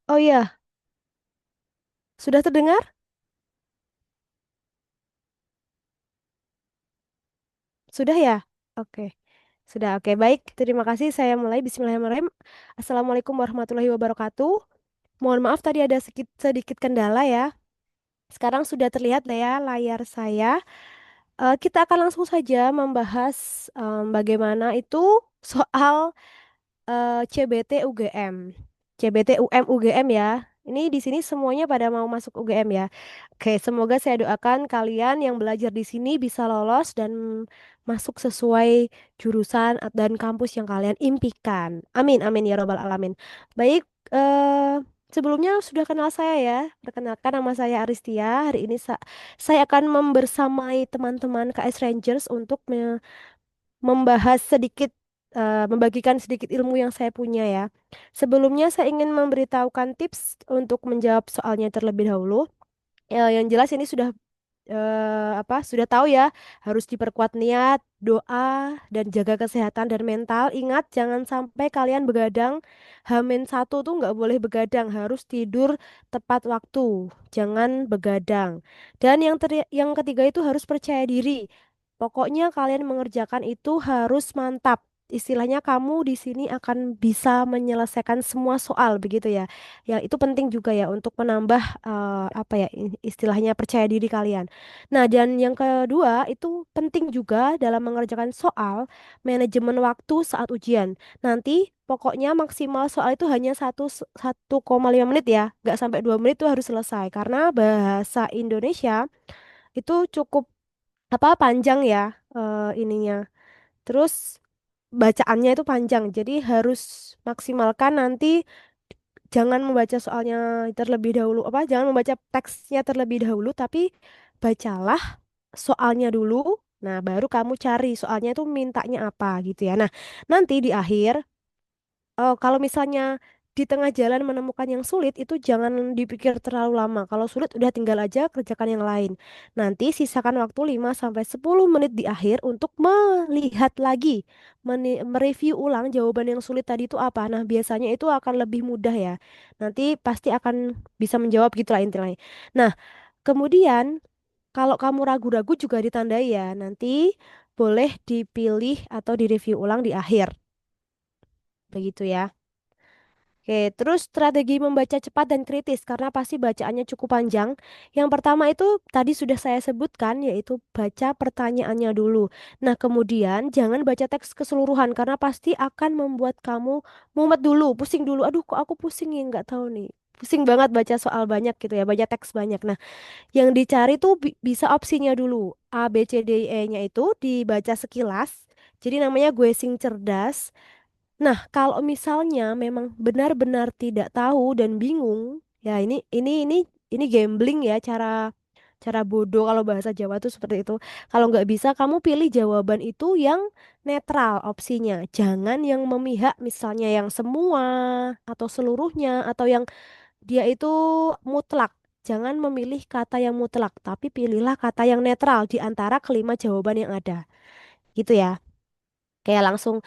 Oh iya, sudah terdengar? Sudah ya? Oke. Sudah, oke. Baik, terima kasih. Saya mulai. Bismillahirrahmanirrahim. Assalamualaikum warahmatullahi wabarakatuh. Mohon maaf tadi ada sedikit kendala ya. Sekarang sudah terlihat lah ya layar saya. Kita akan langsung saja membahas bagaimana itu soal CBT UGM. CBT UM UGM ya. Ini di sini semuanya pada mau masuk UGM ya. Oke, semoga saya doakan kalian yang belajar di sini bisa lolos dan masuk sesuai jurusan dan kampus yang kalian impikan. Amin, amin ya robbal alamin. Baik, sebelumnya sudah kenal saya ya. Perkenalkan nama saya Aristia. Hari ini saya akan membersamai teman-teman KS Rangers untuk membahas sedikit, membagikan sedikit ilmu yang saya punya ya. Sebelumnya saya ingin memberitahukan tips untuk menjawab soalnya terlebih dahulu. Yang jelas ini sudah sudah tahu ya, harus diperkuat niat, doa, dan jaga kesehatan dan mental. Ingat, jangan sampai kalian begadang. H-1 tuh nggak boleh begadang, harus tidur tepat waktu. Jangan begadang. Dan yang ketiga itu harus percaya diri. Pokoknya kalian mengerjakan itu harus mantap. Istilahnya kamu di sini akan bisa menyelesaikan semua soal begitu ya. Ya, itu penting juga ya untuk menambah istilahnya percaya diri kalian. Nah, dan yang kedua itu penting juga dalam mengerjakan soal manajemen waktu saat ujian. Nanti pokoknya maksimal soal itu hanya 1,5 menit ya, nggak sampai 2 menit itu harus selesai karena bahasa Indonesia itu cukup panjang ya, ininya. Terus bacaannya itu panjang, jadi harus maksimalkan nanti. Jangan membaca soalnya terlebih dahulu, jangan membaca teksnya terlebih dahulu, tapi bacalah soalnya dulu. Nah, baru kamu cari soalnya itu mintanya apa gitu ya. Nah, nanti di akhir, kalau misalnya di tengah jalan menemukan yang sulit, itu jangan dipikir terlalu lama. Kalau sulit udah tinggal aja kerjakan yang lain. Nanti sisakan waktu 5 sampai 10 menit di akhir untuk melihat lagi, mereview ulang jawaban yang sulit tadi itu apa. Nah, biasanya itu akan lebih mudah ya. Nanti pasti akan bisa menjawab gitulah intinya. Nah, kemudian kalau kamu ragu-ragu juga ditandai ya. Nanti boleh dipilih atau direview ulang di akhir. Begitu ya. Oke, terus strategi membaca cepat dan kritis karena pasti bacaannya cukup panjang. Yang pertama itu tadi sudah saya sebutkan yaitu baca pertanyaannya dulu. Nah, kemudian jangan baca teks keseluruhan karena pasti akan membuat kamu mumet dulu, pusing dulu. Aduh, kok aku pusing ya nggak tahu nih. Pusing banget baca soal banyak gitu ya, baca teks banyak. Nah, yang dicari tuh bisa opsinya dulu. A, B, C, D, E-nya itu dibaca sekilas. Jadi namanya gue sing cerdas. Nah, kalau misalnya memang benar-benar tidak tahu dan bingung, ya ini gambling ya, cara cara bodoh kalau bahasa Jawa tuh seperti itu. Kalau nggak bisa, kamu pilih jawaban itu yang netral opsinya. Jangan yang memihak, misalnya yang semua atau seluruhnya atau yang dia itu mutlak. Jangan memilih kata yang mutlak, tapi pilihlah kata yang netral di antara kelima jawaban yang ada. Gitu ya. Kayak langsung.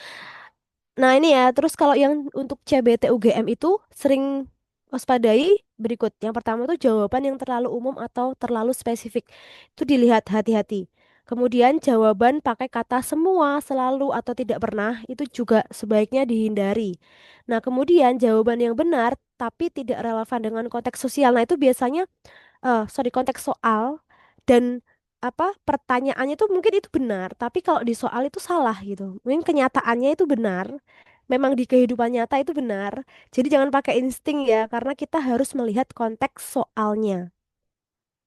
Nah, ini ya, terus kalau yang untuk CBT UGM itu sering waspadai berikut. Yang pertama tuh jawaban yang terlalu umum atau terlalu spesifik. Itu dilihat hati-hati. Kemudian jawaban pakai kata semua, selalu atau tidak pernah itu juga sebaiknya dihindari. Nah, kemudian jawaban yang benar tapi tidak relevan dengan konteks sosial. Nah, itu biasanya konteks soal dan pertanyaannya tuh mungkin itu benar, tapi kalau di soal itu salah gitu. Mungkin kenyataannya itu benar, memang di kehidupan nyata itu benar. Jadi jangan pakai insting ya, karena kita harus melihat konteks soalnya.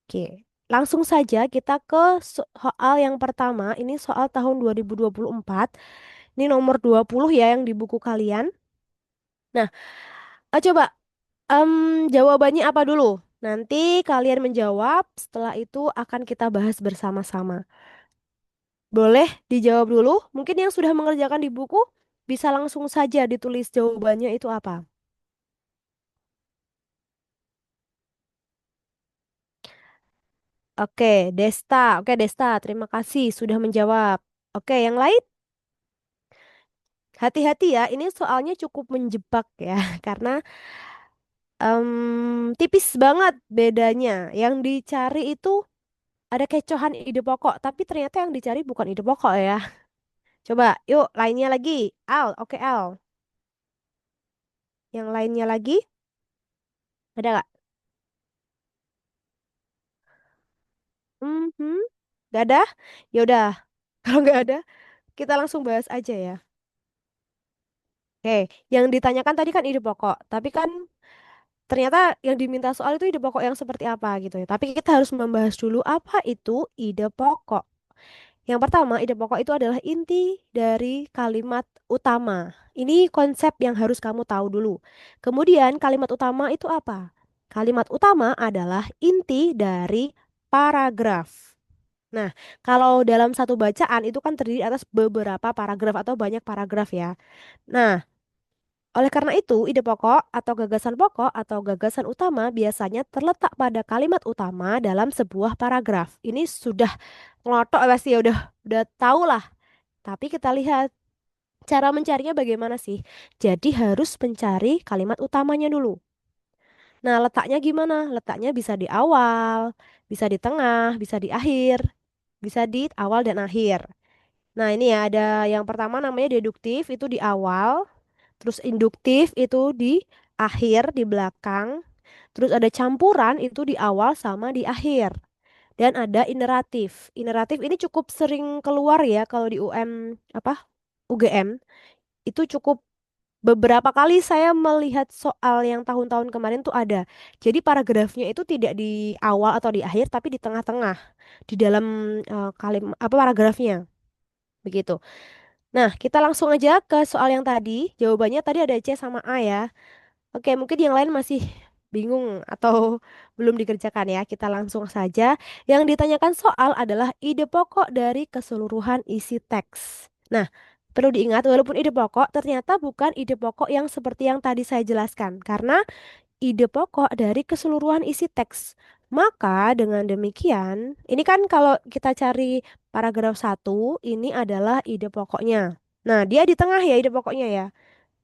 Oke. Langsung saja kita ke soal yang pertama. Ini soal tahun 2024. Ini nomor 20 ya yang di buku kalian. Nah, coba jawabannya apa dulu? Nanti kalian menjawab, setelah itu akan kita bahas bersama-sama. Boleh dijawab dulu? Mungkin yang sudah mengerjakan di buku bisa langsung saja ditulis jawabannya itu apa. Oke, Desta. Oke, Desta, terima kasih sudah menjawab. Oke, yang lain hati-hati ya, ini soalnya cukup menjebak ya, karena Tipis banget bedanya. Yang dicari itu ada kecohan ide pokok, tapi ternyata yang dicari bukan ide pokok ya. Coba, yuk lainnya lagi. Al, oke Al. Yang lainnya lagi, ada nggak? Mhm. Gak ada? Ya udah, kalau nggak ada, kita langsung bahas aja ya. Oke, yang ditanyakan tadi kan ide pokok, tapi kan ternyata yang diminta soal itu ide pokok yang seperti apa gitu ya. Tapi kita harus membahas dulu apa itu ide pokok. Yang pertama, ide pokok itu adalah inti dari kalimat utama. Ini konsep yang harus kamu tahu dulu. Kemudian, kalimat utama itu apa? Kalimat utama adalah inti dari paragraf. Nah, kalau dalam satu bacaan itu kan terdiri atas beberapa paragraf atau banyak paragraf ya. Nah, oleh karena itu, ide pokok atau gagasan pokok atau gagasan utama biasanya terletak pada kalimat utama dalam sebuah paragraf. Ini sudah ngelotok pasti ya udah tahu lah. Tapi kita lihat cara mencarinya bagaimana sih. Jadi harus mencari kalimat utamanya dulu. Nah, letaknya gimana? Letaknya bisa di awal, bisa di tengah, bisa di akhir, bisa di awal dan akhir. Nah, ini ya ada yang pertama namanya deduktif itu di awal. Terus induktif itu di akhir, di belakang. Terus ada campuran itu di awal sama di akhir. Dan ada ineratif. Ineratif ini cukup sering keluar ya kalau di UGM. Itu cukup beberapa kali saya melihat soal yang tahun-tahun kemarin tuh ada. Jadi paragrafnya itu tidak di awal atau di akhir tapi di tengah-tengah di dalam paragrafnya. Begitu. Nah, kita langsung aja ke soal yang tadi. Jawabannya tadi ada C sama A ya. Oke, mungkin yang lain masih bingung atau belum dikerjakan ya. Kita langsung saja. Yang ditanyakan soal adalah ide pokok dari keseluruhan isi teks. Nah, perlu diingat walaupun ide pokok ternyata bukan ide pokok yang seperti yang tadi saya jelaskan. Karena ide pokok dari keseluruhan isi teks. Maka dengan demikian, ini kan kalau kita cari paragraf satu, ini adalah ide pokoknya. Nah, dia di tengah ya ide pokoknya ya.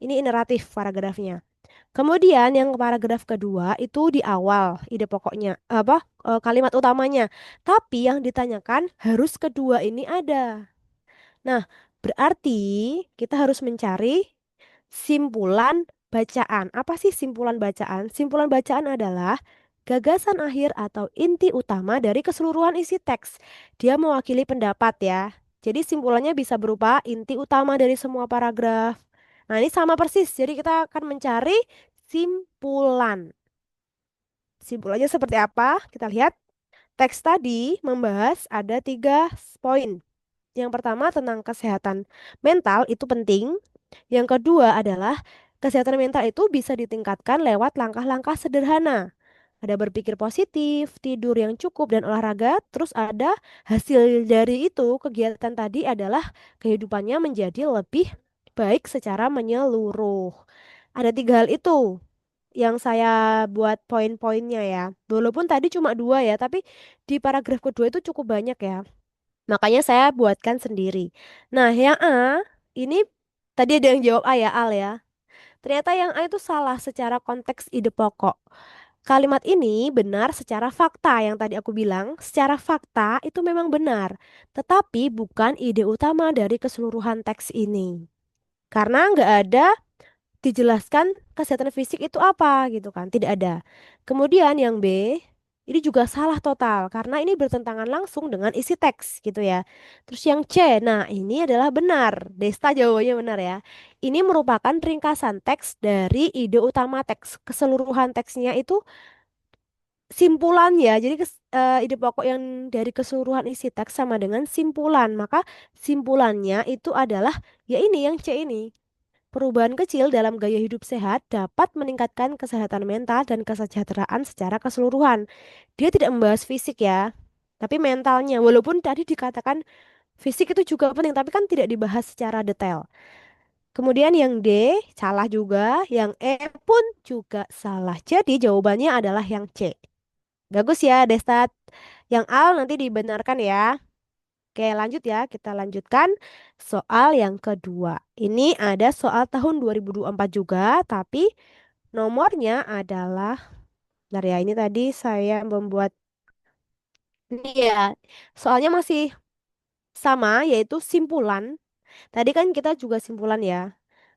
Ini naratif paragrafnya. Kemudian yang paragraf kedua itu di awal ide pokoknya kalimat utamanya. Tapi yang ditanyakan harus kedua ini ada. Nah, berarti kita harus mencari simpulan bacaan. Apa sih simpulan bacaan? Simpulan bacaan adalah gagasan akhir atau inti utama dari keseluruhan isi teks. Dia mewakili pendapat ya. Jadi simpulannya bisa berupa inti utama dari semua paragraf. Nah, ini sama persis. Jadi kita akan mencari simpulan. Simpulannya seperti apa? Kita lihat. Teks tadi membahas ada 3 poin. Yang pertama tentang kesehatan mental itu penting. Yang kedua adalah kesehatan mental itu bisa ditingkatkan lewat langkah-langkah sederhana. Ada berpikir positif, tidur yang cukup dan olahraga. Terus ada hasil dari itu kegiatan tadi adalah kehidupannya menjadi lebih baik secara menyeluruh. Ada 3 hal itu yang saya buat poin-poinnya ya. Walaupun tadi cuma 2 ya, tapi di paragraf kedua itu cukup banyak ya. Makanya saya buatkan sendiri. Nah, yang A ini tadi ada yang jawab A ya, Al ya. Ternyata yang A itu salah secara konteks ide pokok. Kalimat ini benar secara fakta yang tadi aku bilang. Secara fakta itu memang benar, tetapi bukan ide utama dari keseluruhan teks ini. Karena nggak ada dijelaskan kesehatan fisik itu apa gitu kan, tidak ada. Kemudian yang B ini juga salah total karena ini bertentangan langsung dengan isi teks gitu ya. Terus yang C, nah ini adalah benar. Desta jawabannya benar ya. Ini merupakan ringkasan teks dari ide utama teks. Keseluruhan teksnya itu simpulan ya. Jadi ide pokok yang dari keseluruhan isi teks sama dengan simpulan. Maka simpulannya itu adalah ya ini yang C ini. Perubahan kecil dalam gaya hidup sehat dapat meningkatkan kesehatan mental dan kesejahteraan secara keseluruhan. Dia tidak membahas fisik ya, tapi mentalnya. Walaupun tadi dikatakan fisik itu juga penting, tapi kan tidak dibahas secara detail. Kemudian yang D salah juga, yang E pun juga salah. Jadi jawabannya adalah yang C. Bagus ya, Destat. Yang A nanti dibenarkan ya. Oke, lanjut ya. Kita lanjutkan soal yang kedua. Ini ada soal tahun 2024 juga, tapi Nomornya adalah, bentar ya, ini tadi saya membuat, ini ya, soalnya masih sama, yaitu simpulan. Tadi kan kita juga simpulan ya.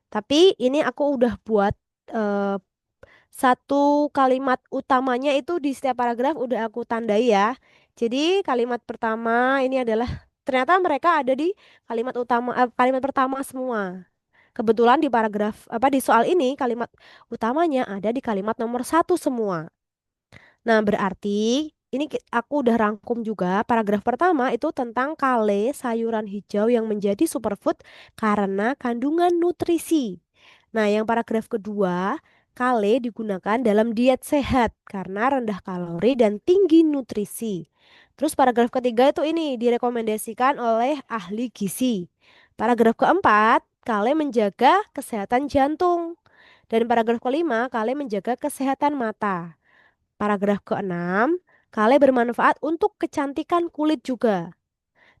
Tapi ini aku udah buat eh, satu kalimat utamanya itu di setiap paragraf udah aku tandai ya. Jadi kalimat pertama ini adalah ternyata mereka ada di kalimat utama, kalimat pertama semua. Kebetulan di paragraf apa di soal ini kalimat utamanya ada di kalimat nomor satu semua. Nah, berarti ini aku udah rangkum juga. Paragraf pertama itu tentang kale sayuran hijau yang menjadi superfood karena kandungan nutrisi. Nah, yang paragraf kedua, kale digunakan dalam diet sehat karena rendah kalori dan tinggi nutrisi. Terus paragraf ketiga itu ini direkomendasikan oleh ahli gizi. Paragraf keempat, kale menjaga kesehatan jantung. Dan paragraf kelima, kale menjaga kesehatan mata. Paragraf keenam, kale bermanfaat untuk kecantikan kulit juga.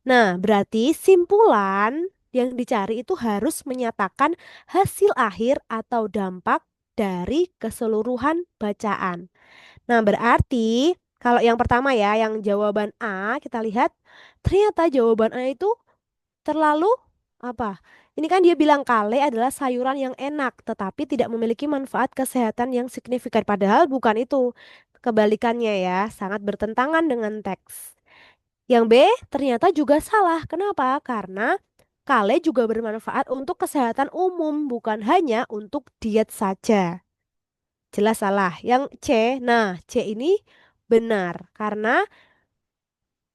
Nah, berarti simpulan yang dicari itu harus menyatakan hasil akhir atau dampak dari keseluruhan bacaan. Nah, berarti kalau yang pertama ya, yang jawaban A, kita lihat ternyata jawaban A itu terlalu apa? Ini kan dia bilang kale adalah sayuran yang enak, tetapi tidak memiliki manfaat kesehatan yang signifikan. Padahal bukan itu. Kebalikannya ya, sangat bertentangan dengan teks. Yang B ternyata juga salah. Kenapa? Karena kale juga bermanfaat untuk kesehatan umum, bukan hanya untuk diet saja. Jelas salah. Yang C, nah C ini benar karena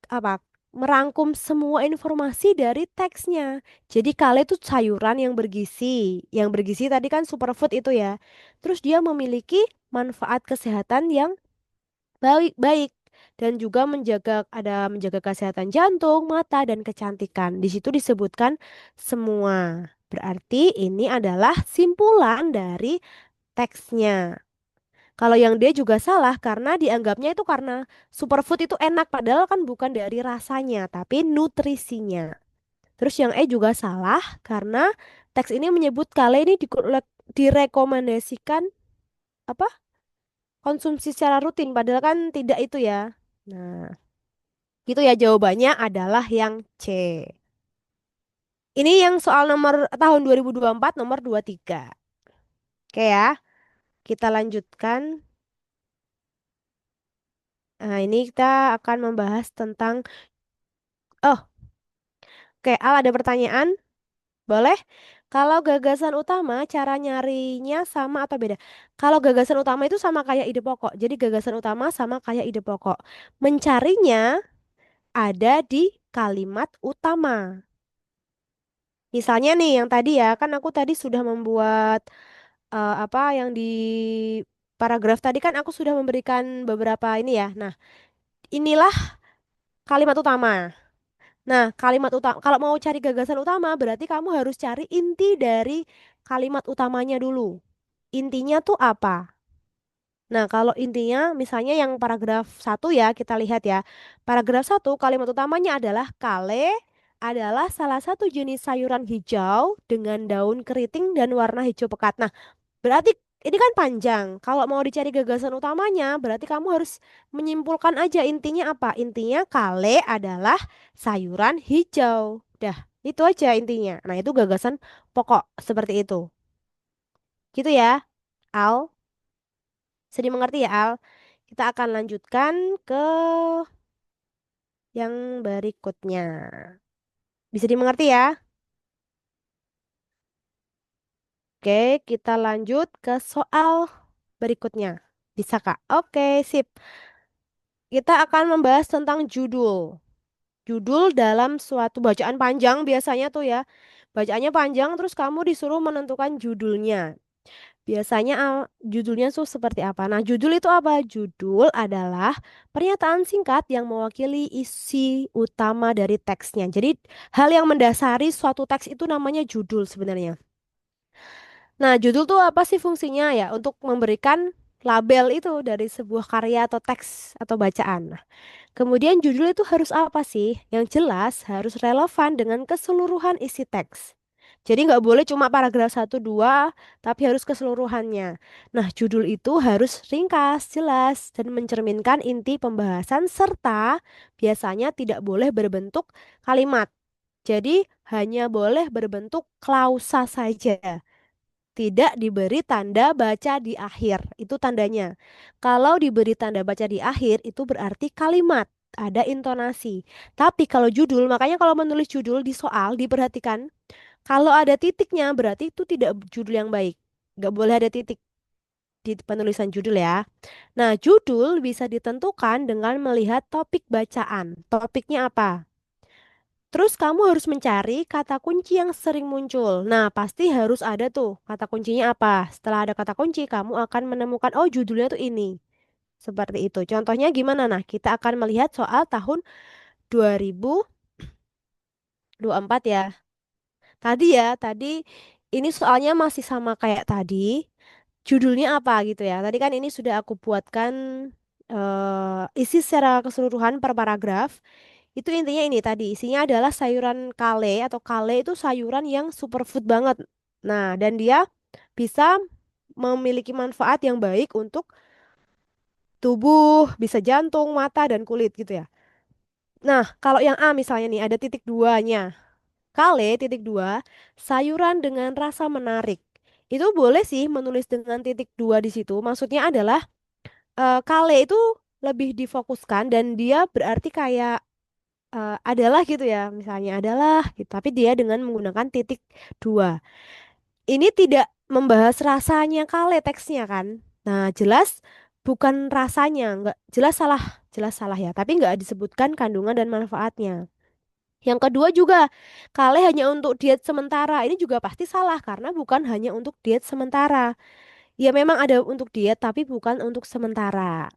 apa merangkum semua informasi dari teksnya. Jadi kale itu sayuran yang bergizi. Yang bergizi tadi kan superfood itu ya. Terus dia memiliki manfaat kesehatan yang baik dan juga menjaga kesehatan jantung, mata dan kecantikan. Di situ disebutkan semua. Berarti ini adalah simpulan dari teksnya. Kalau yang D juga salah karena dianggapnya itu karena superfood itu enak padahal kan bukan dari rasanya tapi nutrisinya. Terus yang E juga salah karena teks ini menyebut kale ini direkomendasikan apa? Konsumsi secara rutin padahal kan tidak itu ya. Nah, gitu ya jawabannya adalah yang C. Ini yang soal nomor tahun 2024 nomor 23. Oke ya, kita lanjutkan. Nah, ini kita akan membahas tentang oh, oke, Al ada pertanyaan? Boleh? Kalau gagasan utama, cara nyarinya sama atau beda? Kalau gagasan utama itu sama kayak ide pokok. Jadi gagasan utama sama kayak ide pokok. Mencarinya ada di kalimat utama. Misalnya nih yang tadi ya, kan aku tadi sudah membuat apa yang di paragraf tadi kan aku sudah memberikan beberapa ini ya. Nah, inilah kalimat utama. Nah, kalimat utama, kalau mau cari gagasan utama, berarti kamu harus cari inti dari kalimat utamanya dulu. Intinya tuh apa? Nah, kalau intinya misalnya yang paragraf satu ya, kita lihat ya. Paragraf satu, kalimat utamanya adalah kale adalah salah satu jenis sayuran hijau dengan daun keriting dan warna hijau pekat. Nah, berarti ini kan panjang. Kalau mau dicari gagasan utamanya, berarti kamu harus menyimpulkan aja intinya apa? Intinya kale adalah sayuran hijau. Dah, itu aja intinya. Nah, itu gagasan pokok seperti itu. Gitu ya, Al. Bisa dimengerti ya, Al? Kita akan lanjutkan ke yang berikutnya. Bisa dimengerti ya? Oke, kita lanjut ke soal berikutnya. Bisa, Kak? Oke, sip. Kita akan membahas tentang judul. Judul dalam suatu bacaan panjang biasanya tuh ya. Bacaannya panjang terus kamu disuruh menentukan judulnya. Biasanya judulnya tuh seperti apa? Nah, judul itu apa? Judul adalah pernyataan singkat yang mewakili isi utama dari teksnya. Jadi, hal yang mendasari suatu teks itu namanya judul sebenarnya. Nah, judul tuh apa sih fungsinya ya? Untuk memberikan label itu dari sebuah karya atau teks atau bacaan. Nah, kemudian judul itu harus apa sih? Yang jelas harus relevan dengan keseluruhan isi teks. Jadi nggak boleh cuma paragraf satu dua, tapi harus keseluruhannya. Nah, judul itu harus ringkas, jelas, dan mencerminkan inti pembahasan serta biasanya tidak boleh berbentuk kalimat. Jadi hanya boleh berbentuk klausa saja. Tidak diberi tanda baca di akhir. Itu tandanya. Kalau diberi tanda baca di akhir, itu berarti kalimat. Ada intonasi. Tapi kalau judul, makanya kalau menulis judul di soal, diperhatikan. Kalau ada titiknya, berarti itu tidak judul yang baik. Nggak boleh ada titik di penulisan judul ya. Nah, judul bisa ditentukan dengan melihat topik bacaan. Topiknya apa? Terus kamu harus mencari kata kunci yang sering muncul. Nah, pasti harus ada tuh kata kuncinya apa. Setelah ada kata kunci, kamu akan menemukan, oh judulnya tuh ini. Seperti itu. Contohnya gimana? Nah, kita akan melihat soal tahun 2024 ya. Tadi ini soalnya masih sama kayak tadi. Judulnya apa gitu ya. Tadi kan ini sudah aku buatkan isi secara keseluruhan per paragraf. Itu intinya ini tadi, isinya adalah sayuran kale atau kale itu sayuran yang superfood banget. Nah, dan dia bisa memiliki manfaat yang baik untuk tubuh, bisa jantung, mata, dan kulit gitu ya. Nah, kalau yang A misalnya nih ada titik duanya. Kale titik dua, sayuran dengan rasa menarik. Itu boleh sih menulis dengan titik dua di situ. Maksudnya adalah kale itu lebih difokuskan dan dia berarti kayak adalah gitu ya, misalnya adalah gitu, tapi dia dengan menggunakan titik dua. Ini tidak membahas rasanya kale teksnya kan. Nah, jelas bukan rasanya, nggak jelas salah ya, tapi nggak disebutkan kandungan dan manfaatnya. Yang kedua juga, kale hanya untuk diet sementara. Ini juga pasti salah karena bukan hanya untuk diet sementara. Ya memang ada untuk diet tapi bukan untuk sementara.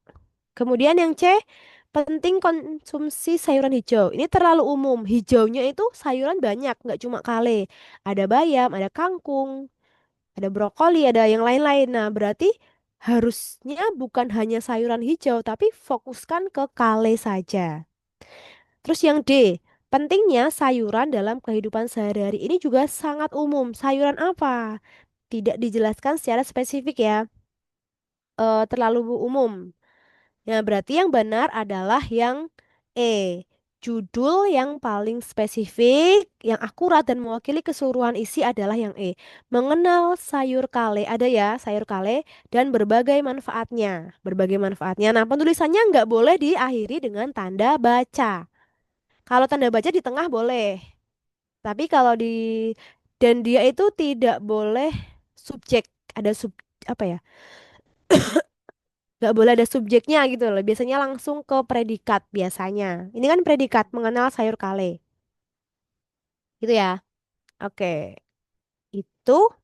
Kemudian yang C, penting konsumsi sayuran hijau. Ini terlalu umum. Hijaunya itu sayuran banyak, nggak cuma kale. Ada bayam, ada kangkung, ada brokoli, ada yang lain-lain. Nah, berarti harusnya bukan hanya sayuran hijau, tapi fokuskan ke kale saja. Terus yang D, pentingnya sayuran dalam kehidupan sehari-hari ini juga sangat umum. Sayuran apa? Tidak dijelaskan secara spesifik ya, terlalu umum. Nah, berarti yang benar adalah yang E. Judul yang paling spesifik, yang akurat dan mewakili keseluruhan isi adalah yang E. Mengenal sayur kale, ada ya sayur kale dan berbagai manfaatnya. Berbagai manfaatnya. Nah, penulisannya nggak boleh diakhiri dengan tanda baca. Kalau tanda baca di tengah boleh, tapi kalau di dan dia itu tidak boleh subjek, ada sub apa ya? Nggak boleh ada subjeknya gitu loh. Biasanya langsung ke predikat biasanya. Ini kan predikat mengenal sayur kale. Gitu ya. Oke. Itu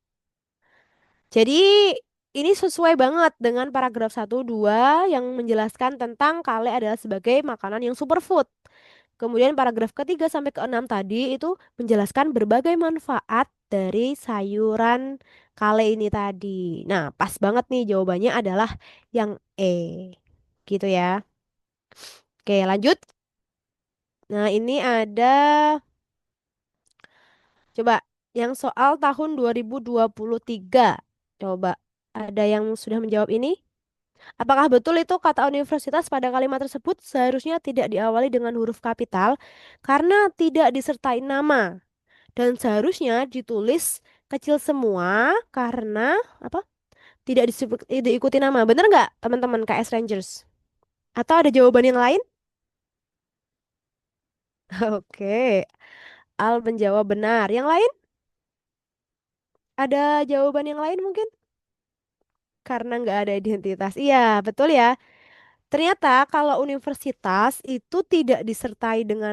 jadi ini sesuai banget dengan paragraf satu 2 yang menjelaskan tentang kale adalah sebagai makanan yang superfood. Kemudian paragraf ketiga sampai ke-6 tadi itu menjelaskan berbagai manfaat dari sayuran kale ini tadi. Nah, pas banget nih jawabannya adalah yang E. Gitu ya. Oke, lanjut. Nah, ini ada coba yang soal tahun 2023. Coba ada yang sudah menjawab ini? Apakah betul itu kata universitas pada kalimat tersebut seharusnya tidak diawali dengan huruf kapital karena tidak disertai nama dan seharusnya ditulis kecil semua karena apa? Tidak diikuti nama. Bener nggak teman-teman KS Rangers? Atau ada jawaban yang lain? Oke, Al menjawab benar. Yang lain? Ada jawaban yang lain mungkin? Karena nggak ada identitas. Iya, betul ya. Ternyata kalau universitas itu tidak disertai dengan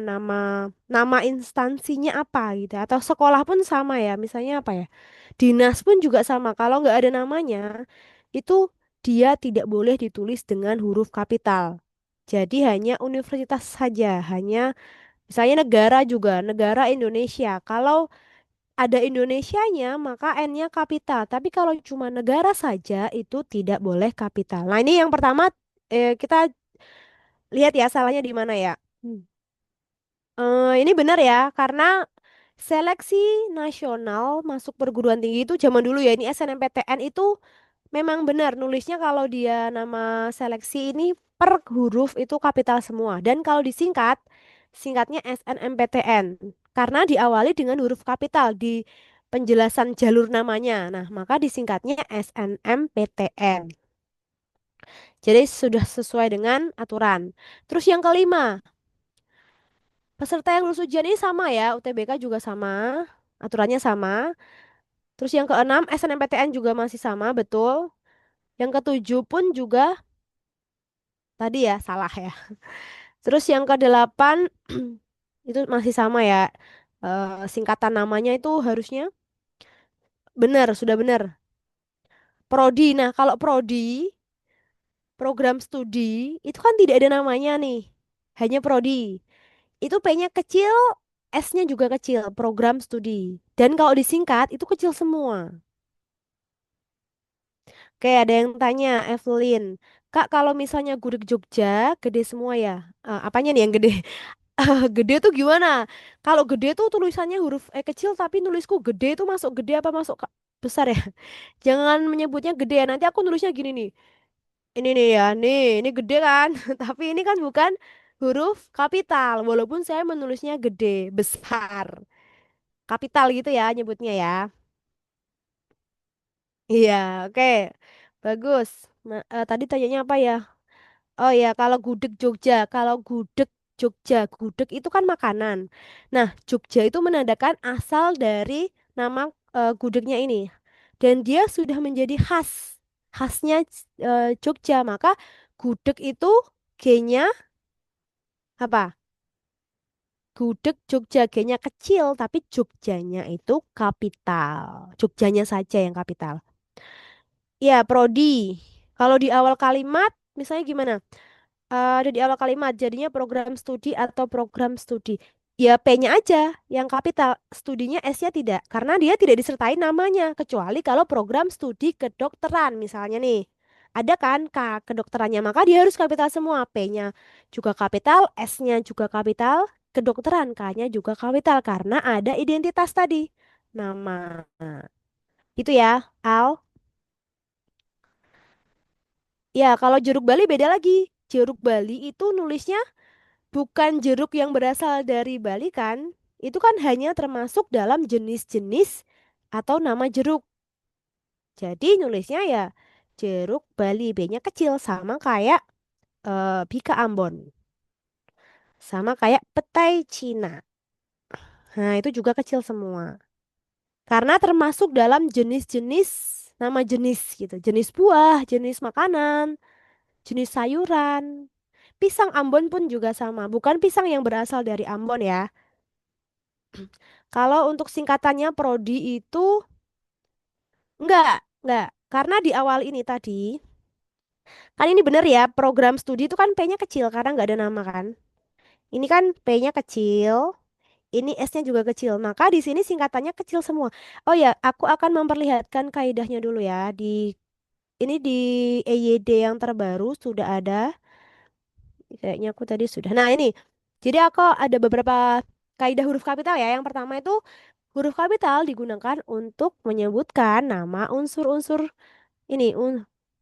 nama instansinya apa gitu ya. Atau sekolah pun sama ya. Misalnya apa ya? Dinas pun juga sama. Kalau nggak ada namanya, itu dia tidak boleh ditulis dengan huruf kapital. Jadi hanya universitas saja, hanya misalnya negara juga, negara Indonesia. Kalau ada Indonesianya, maka N-nya kapital. Tapi kalau cuma negara saja, itu tidak boleh kapital. Nah, ini yang pertama kita lihat ya salahnya di mana ya. Hmm. Ini benar ya, karena Seleksi nasional masuk perguruan tinggi itu zaman dulu ya, ini SNMPTN itu memang benar nulisnya kalau dia nama seleksi ini per huruf itu kapital semua. Dan kalau disingkat, singkatnya SNMPTN. Karena diawali dengan huruf kapital di penjelasan jalur namanya. Nah, maka disingkatnya SNMPTN. Jadi sudah sesuai dengan aturan. Terus yang kelima, peserta yang lulus ujian ini sama ya, UTBK juga sama, aturannya sama. Terus yang keenam, SNMPTN juga masih sama, betul. Yang ketujuh pun juga tadi ya, salah ya. Terus yang kedelapan, itu masih sama ya. Singkatan namanya itu harusnya benar, sudah benar. Prodi. Nah, kalau prodi, program studi, itu kan tidak ada namanya nih. Hanya prodi. Itu P-nya kecil, S-nya juga kecil, program studi. Dan kalau disingkat, itu kecil semua. Oke, ada yang tanya, Evelyn. Kak, kalau misalnya gudeg Jogja, gede semua ya? Apanya nih yang gede? Gede tuh gimana? Kalau gede tuh tulisannya huruf E kecil, tapi nulisku gede itu masuk gede apa masuk besar ya? Jangan menyebutnya gede ya. Nanti aku nulisnya gini nih. Ini nih ya, ini gede kan? Tapi ini kan bukan huruf kapital. Walaupun saya menulisnya gede, besar. Kapital gitu ya nyebutnya ya. Iya, oke. Bagus. Tadi tanyanya apa ya? Oh ya, kalau gudeg Jogja, kalau gudeg Jogja, gudeg itu kan makanan. Nah, Jogja itu menandakan asal dari nama gudegnya ini. Dan dia sudah menjadi khasnya Jogja. Maka gudeg itu G-nya apa? Gudeg Jogja, G-nya kecil, tapi Jogjanya itu kapital. Jogjanya saja yang kapital. Ya, prodi. Kalau di awal kalimat, misalnya gimana? Ada di awal kalimat, jadinya program studi atau program studi. Ya, P-nya aja yang kapital, studinya S-nya tidak. Karena dia tidak disertai namanya, kecuali kalau program studi kedokteran, misalnya nih. Ada kan K kedokterannya, maka dia harus kapital semua. P-nya juga kapital, S-nya juga kapital, kedokteran K-nya juga kapital. Karena ada identitas tadi. Nama. Itu ya, Al. Ya, kalau jeruk Bali beda lagi. Jeruk Bali itu nulisnya bukan jeruk yang berasal dari Bali kan? Itu kan hanya termasuk dalam jenis-jenis atau nama jeruk. Jadi nulisnya ya jeruk Bali, B-nya kecil sama kayak Bika Ambon. Sama kayak petai Cina. Nah, itu juga kecil semua. Karena termasuk dalam jenis-jenis nama jenis gitu. Jenis buah, jenis makanan, jenis sayuran. Pisang Ambon pun juga sama. Bukan pisang yang berasal dari Ambon ya. Kalau untuk singkatannya prodi itu enggak. Karena di awal ini tadi, kan ini bener ya, program studi itu kan P-nya kecil karena nggak ada nama kan. Ini kan P-nya kecil, ini S-nya juga kecil. Maka di sini singkatannya kecil semua. Oh ya, aku akan memperlihatkan kaidahnya dulu ya. Ini di EYD yang terbaru sudah ada. Kayaknya aku tadi sudah. Nah, ini. Jadi aku ada beberapa kaidah huruf kapital ya. Yang pertama itu huruf kapital digunakan untuk menyebutkan nama unsur-unsur ini.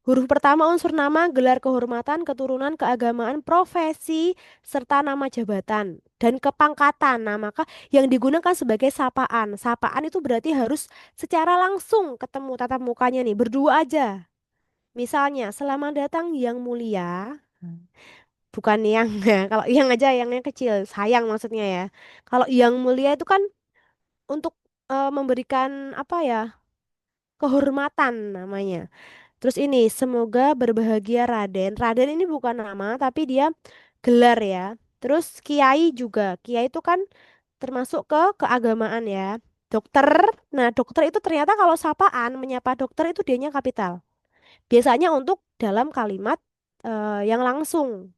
Huruf pertama unsur nama, gelar kehormatan, keturunan, keagamaan, profesi, serta nama jabatan dan kepangkatan. Nah, maka yang digunakan sebagai sapaan. Sapaan itu berarti harus secara langsung ketemu tatap mukanya nih, berdua aja. Misalnya, selamat datang yang mulia. Bukan yang kalau yang aja yangnya kecil, sayang maksudnya ya. Kalau yang mulia itu kan untuk memberikan apa ya? Kehormatan namanya. Terus ini semoga berbahagia Raden. Raden ini bukan nama tapi dia gelar ya. Terus kiai juga. Kiai itu kan termasuk ke keagamaan ya. Dokter. Nah, dokter itu ternyata kalau sapaan menyapa dokter itu dianya kapital. Biasanya untuk dalam kalimat yang langsung.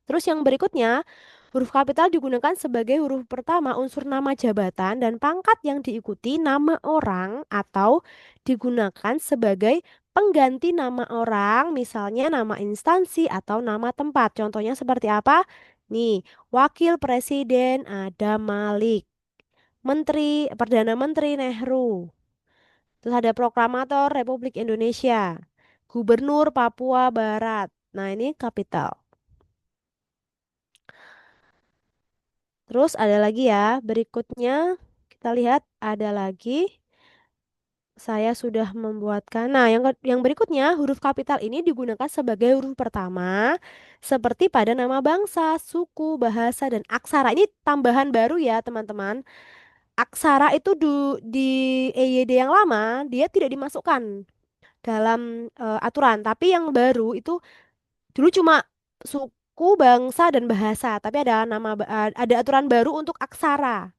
Terus yang berikutnya, huruf kapital digunakan sebagai huruf pertama unsur nama jabatan dan pangkat yang diikuti nama orang atau digunakan sebagai pengganti nama orang, misalnya nama instansi atau nama tempat. Contohnya seperti apa? Nih, Wakil Presiden Adam Malik. Perdana Menteri Nehru. Terus ada Proklamator Republik Indonesia. Gubernur Papua Barat. Nah, ini kapital. Terus ada lagi ya, berikutnya kita lihat ada lagi. Saya sudah membuatkan. Nah, yang berikutnya huruf kapital ini digunakan sebagai huruf pertama seperti pada nama bangsa, suku, bahasa, dan aksara. Ini tambahan baru ya, teman-teman. Aksara itu di EYD yang lama dia tidak dimasukkan dalam aturan, tapi yang baru itu dulu cuma suku, bangsa, dan bahasa, tapi ada aturan baru untuk aksara.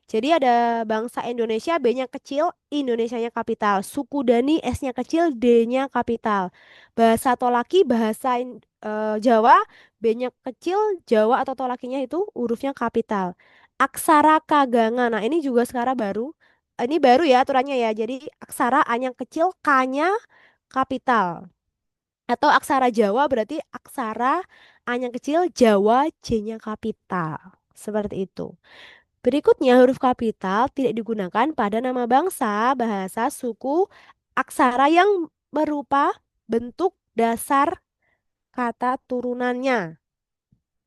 Jadi ada bangsa Indonesia, B-nya kecil, Indonesianya kapital. Suku Dani, S-nya kecil, D-nya kapital. Bahasa Tolaki, Jawa, B-nya kecil, Jawa atau Tolakinya itu hurufnya kapital. Aksara Kagangan, nah ini juga sekarang baru. Ini baru ya aturannya ya. Jadi aksara A-nya kecil, K-nya kapital. Atau aksara Jawa berarti aksara A-nya kecil, Jawa, J-nya kapital. Seperti itu. Berikutnya, huruf kapital tidak digunakan pada nama bangsa, bahasa, suku, aksara yang berupa bentuk dasar kata turunannya.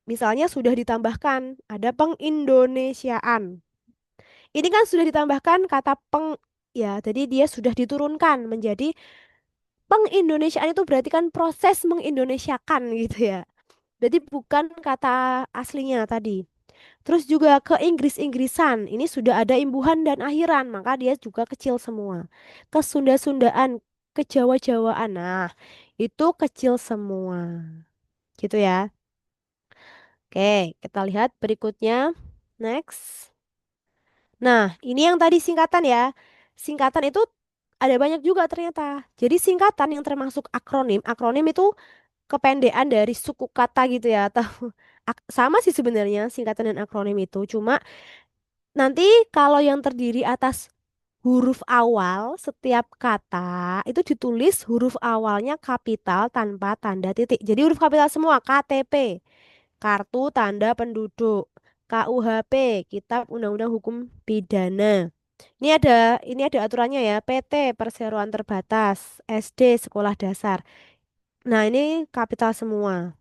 Misalnya sudah ditambahkan, ada pengindonesiaan. Ini kan sudah ditambahkan kata peng, ya, jadi dia sudah diturunkan menjadi pengindonesiaan itu berarti kan proses mengindonesiakan gitu ya. Jadi bukan kata aslinya tadi. Terus juga ke Inggris-Inggrisan, ini sudah ada imbuhan dan akhiran, maka dia juga kecil semua. Ke Sunda-Sundaan, ke Jawa-Jawaan, nah itu kecil semua. Gitu ya. Oke, kita lihat berikutnya. Next. Nah, ini yang tadi singkatan ya. Singkatan itu ada banyak juga ternyata. Jadi singkatan yang termasuk akronim, akronim itu kependekan dari suku kata gitu ya. Atau sama sih sebenarnya singkatan dan akronim itu. Cuma nanti kalau yang terdiri atas huruf awal setiap kata itu ditulis huruf awalnya kapital tanpa tanda titik. Jadi huruf kapital semua. KTP, Kartu Tanda Penduduk, KUHP, Kitab Undang-Undang Hukum Pidana. Ini ada aturannya ya. PT Perseroan Terbatas, SD Sekolah Dasar. Nah, ini kapital semua.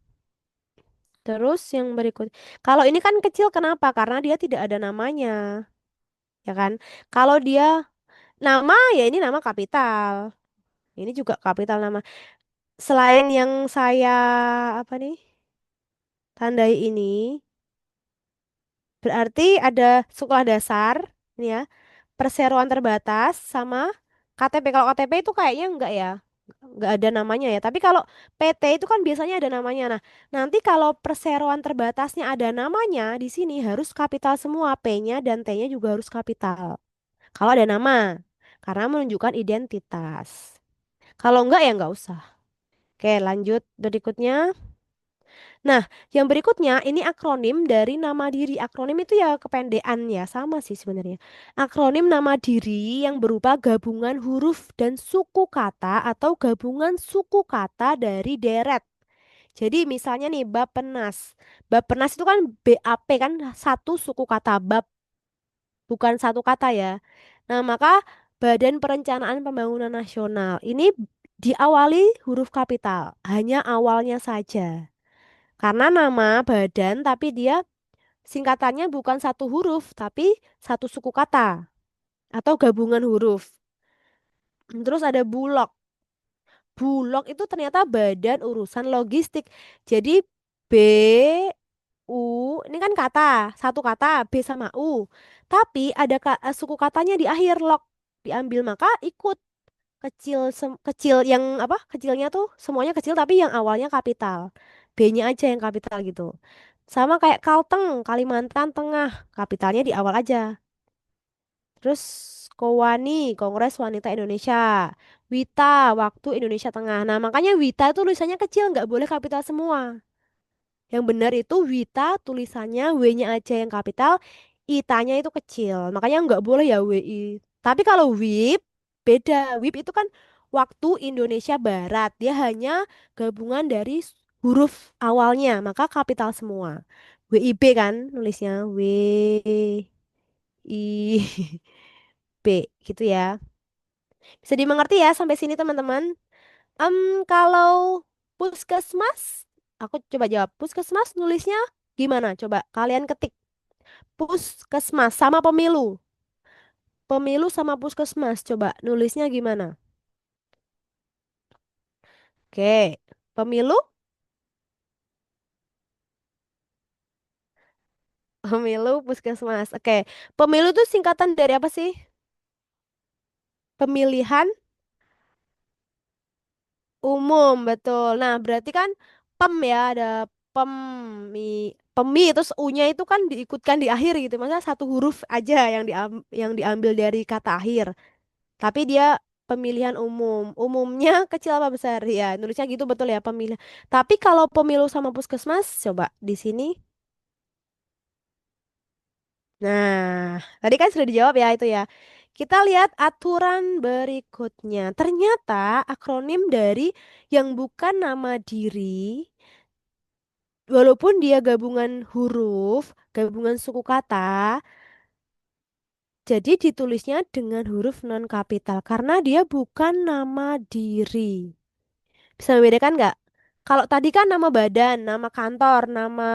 Terus yang berikut. Kalau ini kan kecil kenapa? Karena dia tidak ada namanya, ya kan? Kalau dia nama ya ini nama kapital. Ini juga kapital nama. Selain yang saya apa nih tandai ini, berarti ada sekolah dasar, ini ya, perseroan terbatas sama KTP. Kalau KTP itu kayaknya enggak ya, enggak ada namanya ya. Tapi kalau PT itu kan biasanya ada namanya. Nah, nanti kalau perseroan terbatasnya ada namanya, di sini harus kapital semua, P-nya dan T-nya juga harus kapital. Kalau ada nama, karena menunjukkan identitas. Kalau enggak ya enggak usah. Oke, lanjut berikutnya. Nah, yang berikutnya ini akronim dari nama diri. Akronim itu ya kependekan ya, sama sih sebenarnya. Akronim nama diri yang berupa gabungan huruf dan suku kata atau gabungan suku kata dari deret. Jadi misalnya nih Bappenas. Bappenas itu kan BAP kan satu suku kata, Bap bukan satu kata ya. Nah, maka Badan Perencanaan Pembangunan Nasional ini diawali huruf kapital, hanya awalnya saja. Karena nama badan tapi dia singkatannya bukan satu huruf tapi satu suku kata atau gabungan huruf. Terus ada Bulog. Bulog itu ternyata Badan Urusan Logistik. Jadi B U ini kan kata, satu kata B sama U. Tapi ada suku katanya di akhir log diambil maka ikut kecil yang apa? Kecilnya tuh semuanya kecil tapi yang awalnya kapital. B-nya aja yang kapital gitu. Sama kayak Kalteng, Kalimantan Tengah, kapitalnya di awal aja. Terus Kowani, Kongres Wanita Indonesia. Wita, Waktu Indonesia Tengah. Nah, makanya Wita itu tulisannya kecil, nggak boleh kapital semua. Yang benar itu Wita tulisannya W-nya aja yang kapital, I-nya itu kecil. Makanya nggak boleh ya WI. Tapi kalau WIP beda. WIP itu kan waktu Indonesia Barat. Dia hanya gabungan dari huruf awalnya, maka kapital semua. WIB kan nulisnya W I B gitu ya. Bisa dimengerti ya sampai sini teman-teman? Kalau puskesmas, aku coba jawab. Puskesmas nulisnya gimana? Coba kalian ketik. Puskesmas sama pemilu. Pemilu sama puskesmas. Coba nulisnya gimana? Oke. Pemilu, pemilu, puskesmas. Oke. Pemilu itu singkatan dari apa sih? Pemilihan umum, betul. Nah, berarti kan pem ya, ada pem, pemi, terus u-nya itu kan diikutkan di akhir gitu. Masa satu huruf aja yang diambil dari kata akhir. Tapi dia pemilihan umum. Umumnya kecil apa besar? Ya, nulisnya gitu betul ya, pemilihan. Tapi kalau pemilu sama puskesmas, coba di sini. Nah, tadi kan sudah dijawab ya itu ya. Kita lihat aturan berikutnya. Ternyata akronim dari yang bukan nama diri, walaupun dia gabungan huruf, gabungan suku kata, jadi ditulisnya dengan huruf non kapital karena dia bukan nama diri. Bisa membedakan nggak? Kalau tadi kan nama badan, nama kantor, nama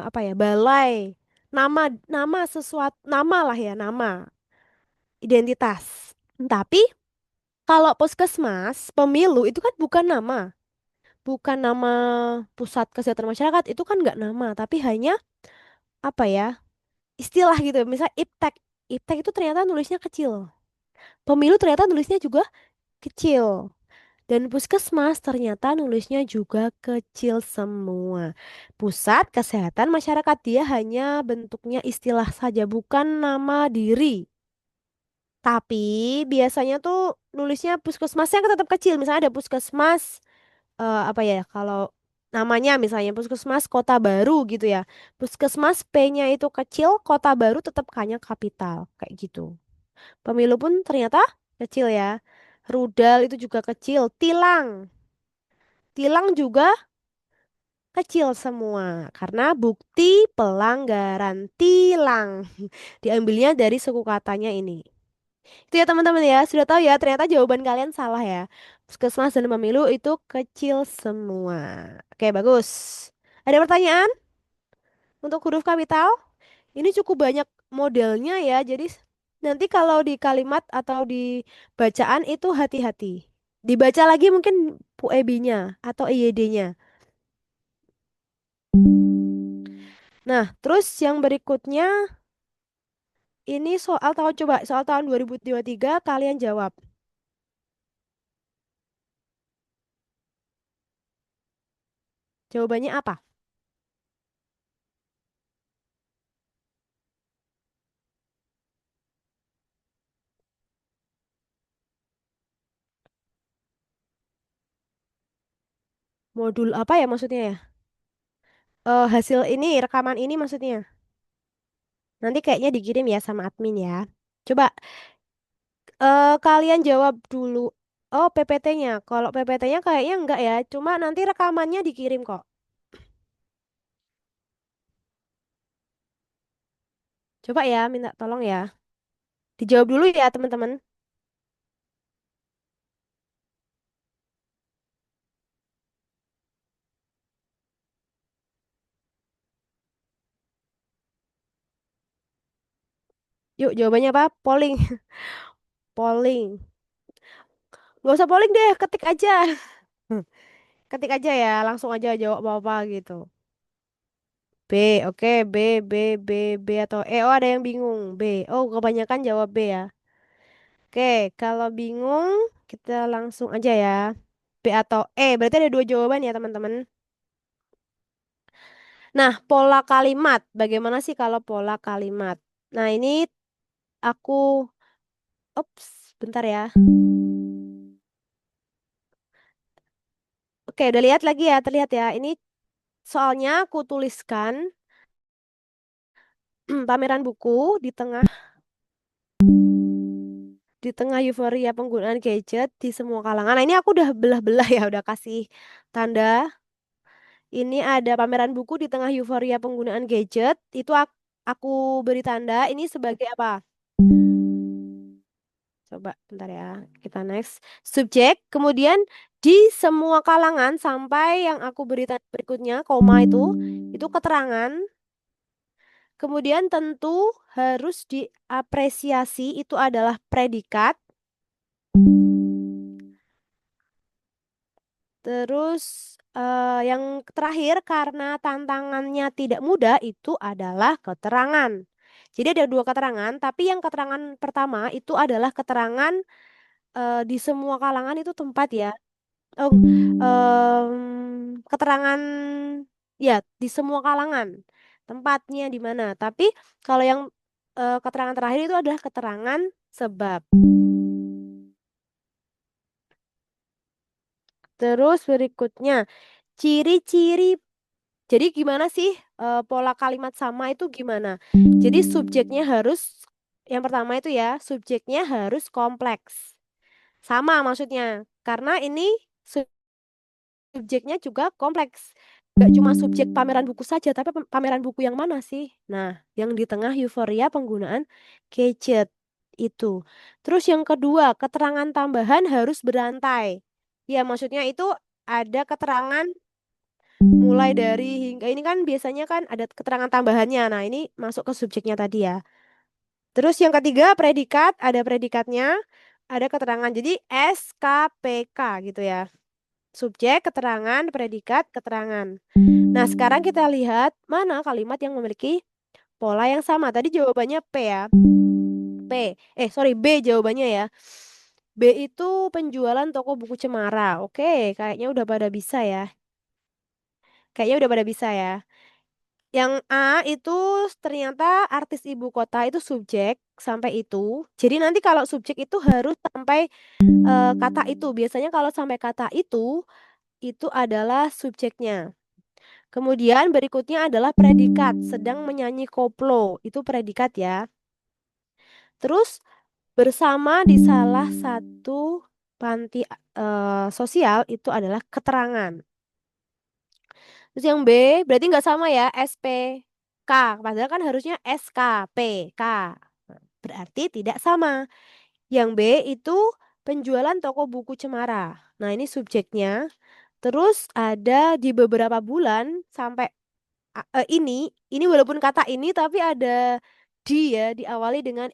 apa ya, balai, nama nama sesuatu, nama lah ya, nama identitas. Tapi kalau puskesmas, pemilu itu kan bukan nama, bukan nama pusat kesehatan masyarakat, itu kan nggak nama, tapi hanya apa ya, istilah gitu. Misal iptek, iptek itu ternyata nulisnya kecil. Pemilu ternyata nulisnya juga kecil. Dan puskesmas ternyata nulisnya juga kecil semua. Pusat Kesehatan Masyarakat dia hanya bentuknya istilah saja, bukan nama diri. Tapi biasanya tuh nulisnya puskesmasnya kan tetap kecil. Misalnya ada puskesmas apa ya kalau namanya misalnya puskesmas Kota Baru gitu ya. Puskesmas P-nya itu kecil, Kota Baru tetap K-nya kapital kayak gitu. Pemilu pun ternyata kecil ya. Rudal itu juga kecil. Tilang, tilang juga kecil semua karena bukti pelanggaran tilang diambilnya dari suku katanya ini. Itu ya teman-teman ya, sudah tahu ya ternyata jawaban kalian salah ya. Puskesmas dan pemilu itu kecil semua. Oke, bagus. Ada pertanyaan untuk huruf kapital? Ini cukup banyak modelnya ya, jadi nanti kalau di kalimat atau di bacaan itu hati-hati. Dibaca lagi mungkin puebinya atau IYD-nya. Nah, terus yang berikutnya ini soal tahun coba soal tahun 2023 kalian jawab. Jawabannya apa? Modul apa ya maksudnya ya? Hasil ini rekaman ini maksudnya. Nanti kayaknya dikirim ya sama admin ya. Coba kalian jawab dulu. Oh, PPT-nya. Kalau PPT-nya kayaknya enggak ya. Cuma nanti rekamannya dikirim kok. Coba ya, minta tolong ya. Dijawab dulu ya, teman-teman. Yuk, jawabannya apa? Polling. Polling. Nggak usah polling deh, ketik aja. Ketik aja ya, langsung aja jawab apa-apa gitu. B, oke, B, B, B, B atau E. Oh, ada yang bingung. B. Oh, kebanyakan jawab B ya. Oke, kalau bingung, kita langsung aja ya. B atau E. Berarti ada dua jawaban ya, teman-teman. Nah, pola kalimat. Bagaimana sih kalau pola kalimat? Nah, ini aku... Ups, bentar ya. Oke, udah lihat lagi ya, terlihat ya. Ini soalnya aku tuliskan pameran buku di tengah euforia penggunaan gadget di semua kalangan. Nah, ini aku udah belah-belah ya, udah kasih tanda. Ini ada pameran buku di tengah euforia penggunaan gadget. Itu aku beri tanda ini sebagai apa? Coba bentar ya. Kita next. Subjek, kemudian di semua kalangan sampai yang aku beri berikutnya, koma itu keterangan. Kemudian tentu harus diapresiasi itu adalah predikat. Terus yang terakhir karena tantangannya tidak mudah itu adalah keterangan. Jadi ada dua keterangan, tapi yang keterangan pertama itu adalah keterangan di semua kalangan itu tempat ya. Oh, keterangan ya di semua kalangan tempatnya di mana. Tapi kalau yang keterangan terakhir itu adalah keterangan sebab. Terus berikutnya ciri-ciri. Jadi gimana sih pola kalimat sama itu gimana? Jadi subjeknya harus yang pertama itu ya subjeknya harus kompleks. Sama maksudnya karena ini subjeknya juga kompleks. Gak cuma subjek pameran buku saja, tapi pameran buku yang mana sih? Nah, yang di tengah euforia penggunaan gadget itu. Terus yang kedua, keterangan tambahan harus berantai. Ya, maksudnya itu ada keterangan mulai dari hingga ini kan biasanya kan ada keterangan tambahannya. Nah, ini masuk ke subjeknya tadi ya. Terus yang ketiga, predikat, ada predikatnya, ada keterangan. Jadi SKPK gitu ya. Subjek, keterangan, predikat, keterangan. Nah, sekarang kita lihat mana kalimat yang memiliki pola yang sama. Tadi jawabannya P ya. P. Sorry, B jawabannya ya. B itu penjualan toko buku Cemara. Oke, kayaknya udah pada bisa ya. Kayaknya udah pada bisa ya. Yang A itu ternyata artis ibu kota itu subjek sampai itu. Jadi nanti kalau subjek itu harus sampai kata itu. Biasanya kalau sampai kata itu adalah subjeknya. Kemudian berikutnya adalah predikat, sedang menyanyi koplo, itu predikat ya. Terus bersama di salah satu panti sosial itu adalah keterangan. Terus yang B berarti nggak sama ya, SPK, padahal kan harusnya SKPK. Berarti tidak sama. Yang B itu penjualan toko buku Cemara. Nah, ini subjeknya. Terus ada di beberapa bulan sampai ini walaupun kata ini tapi ada di ya diawali dengan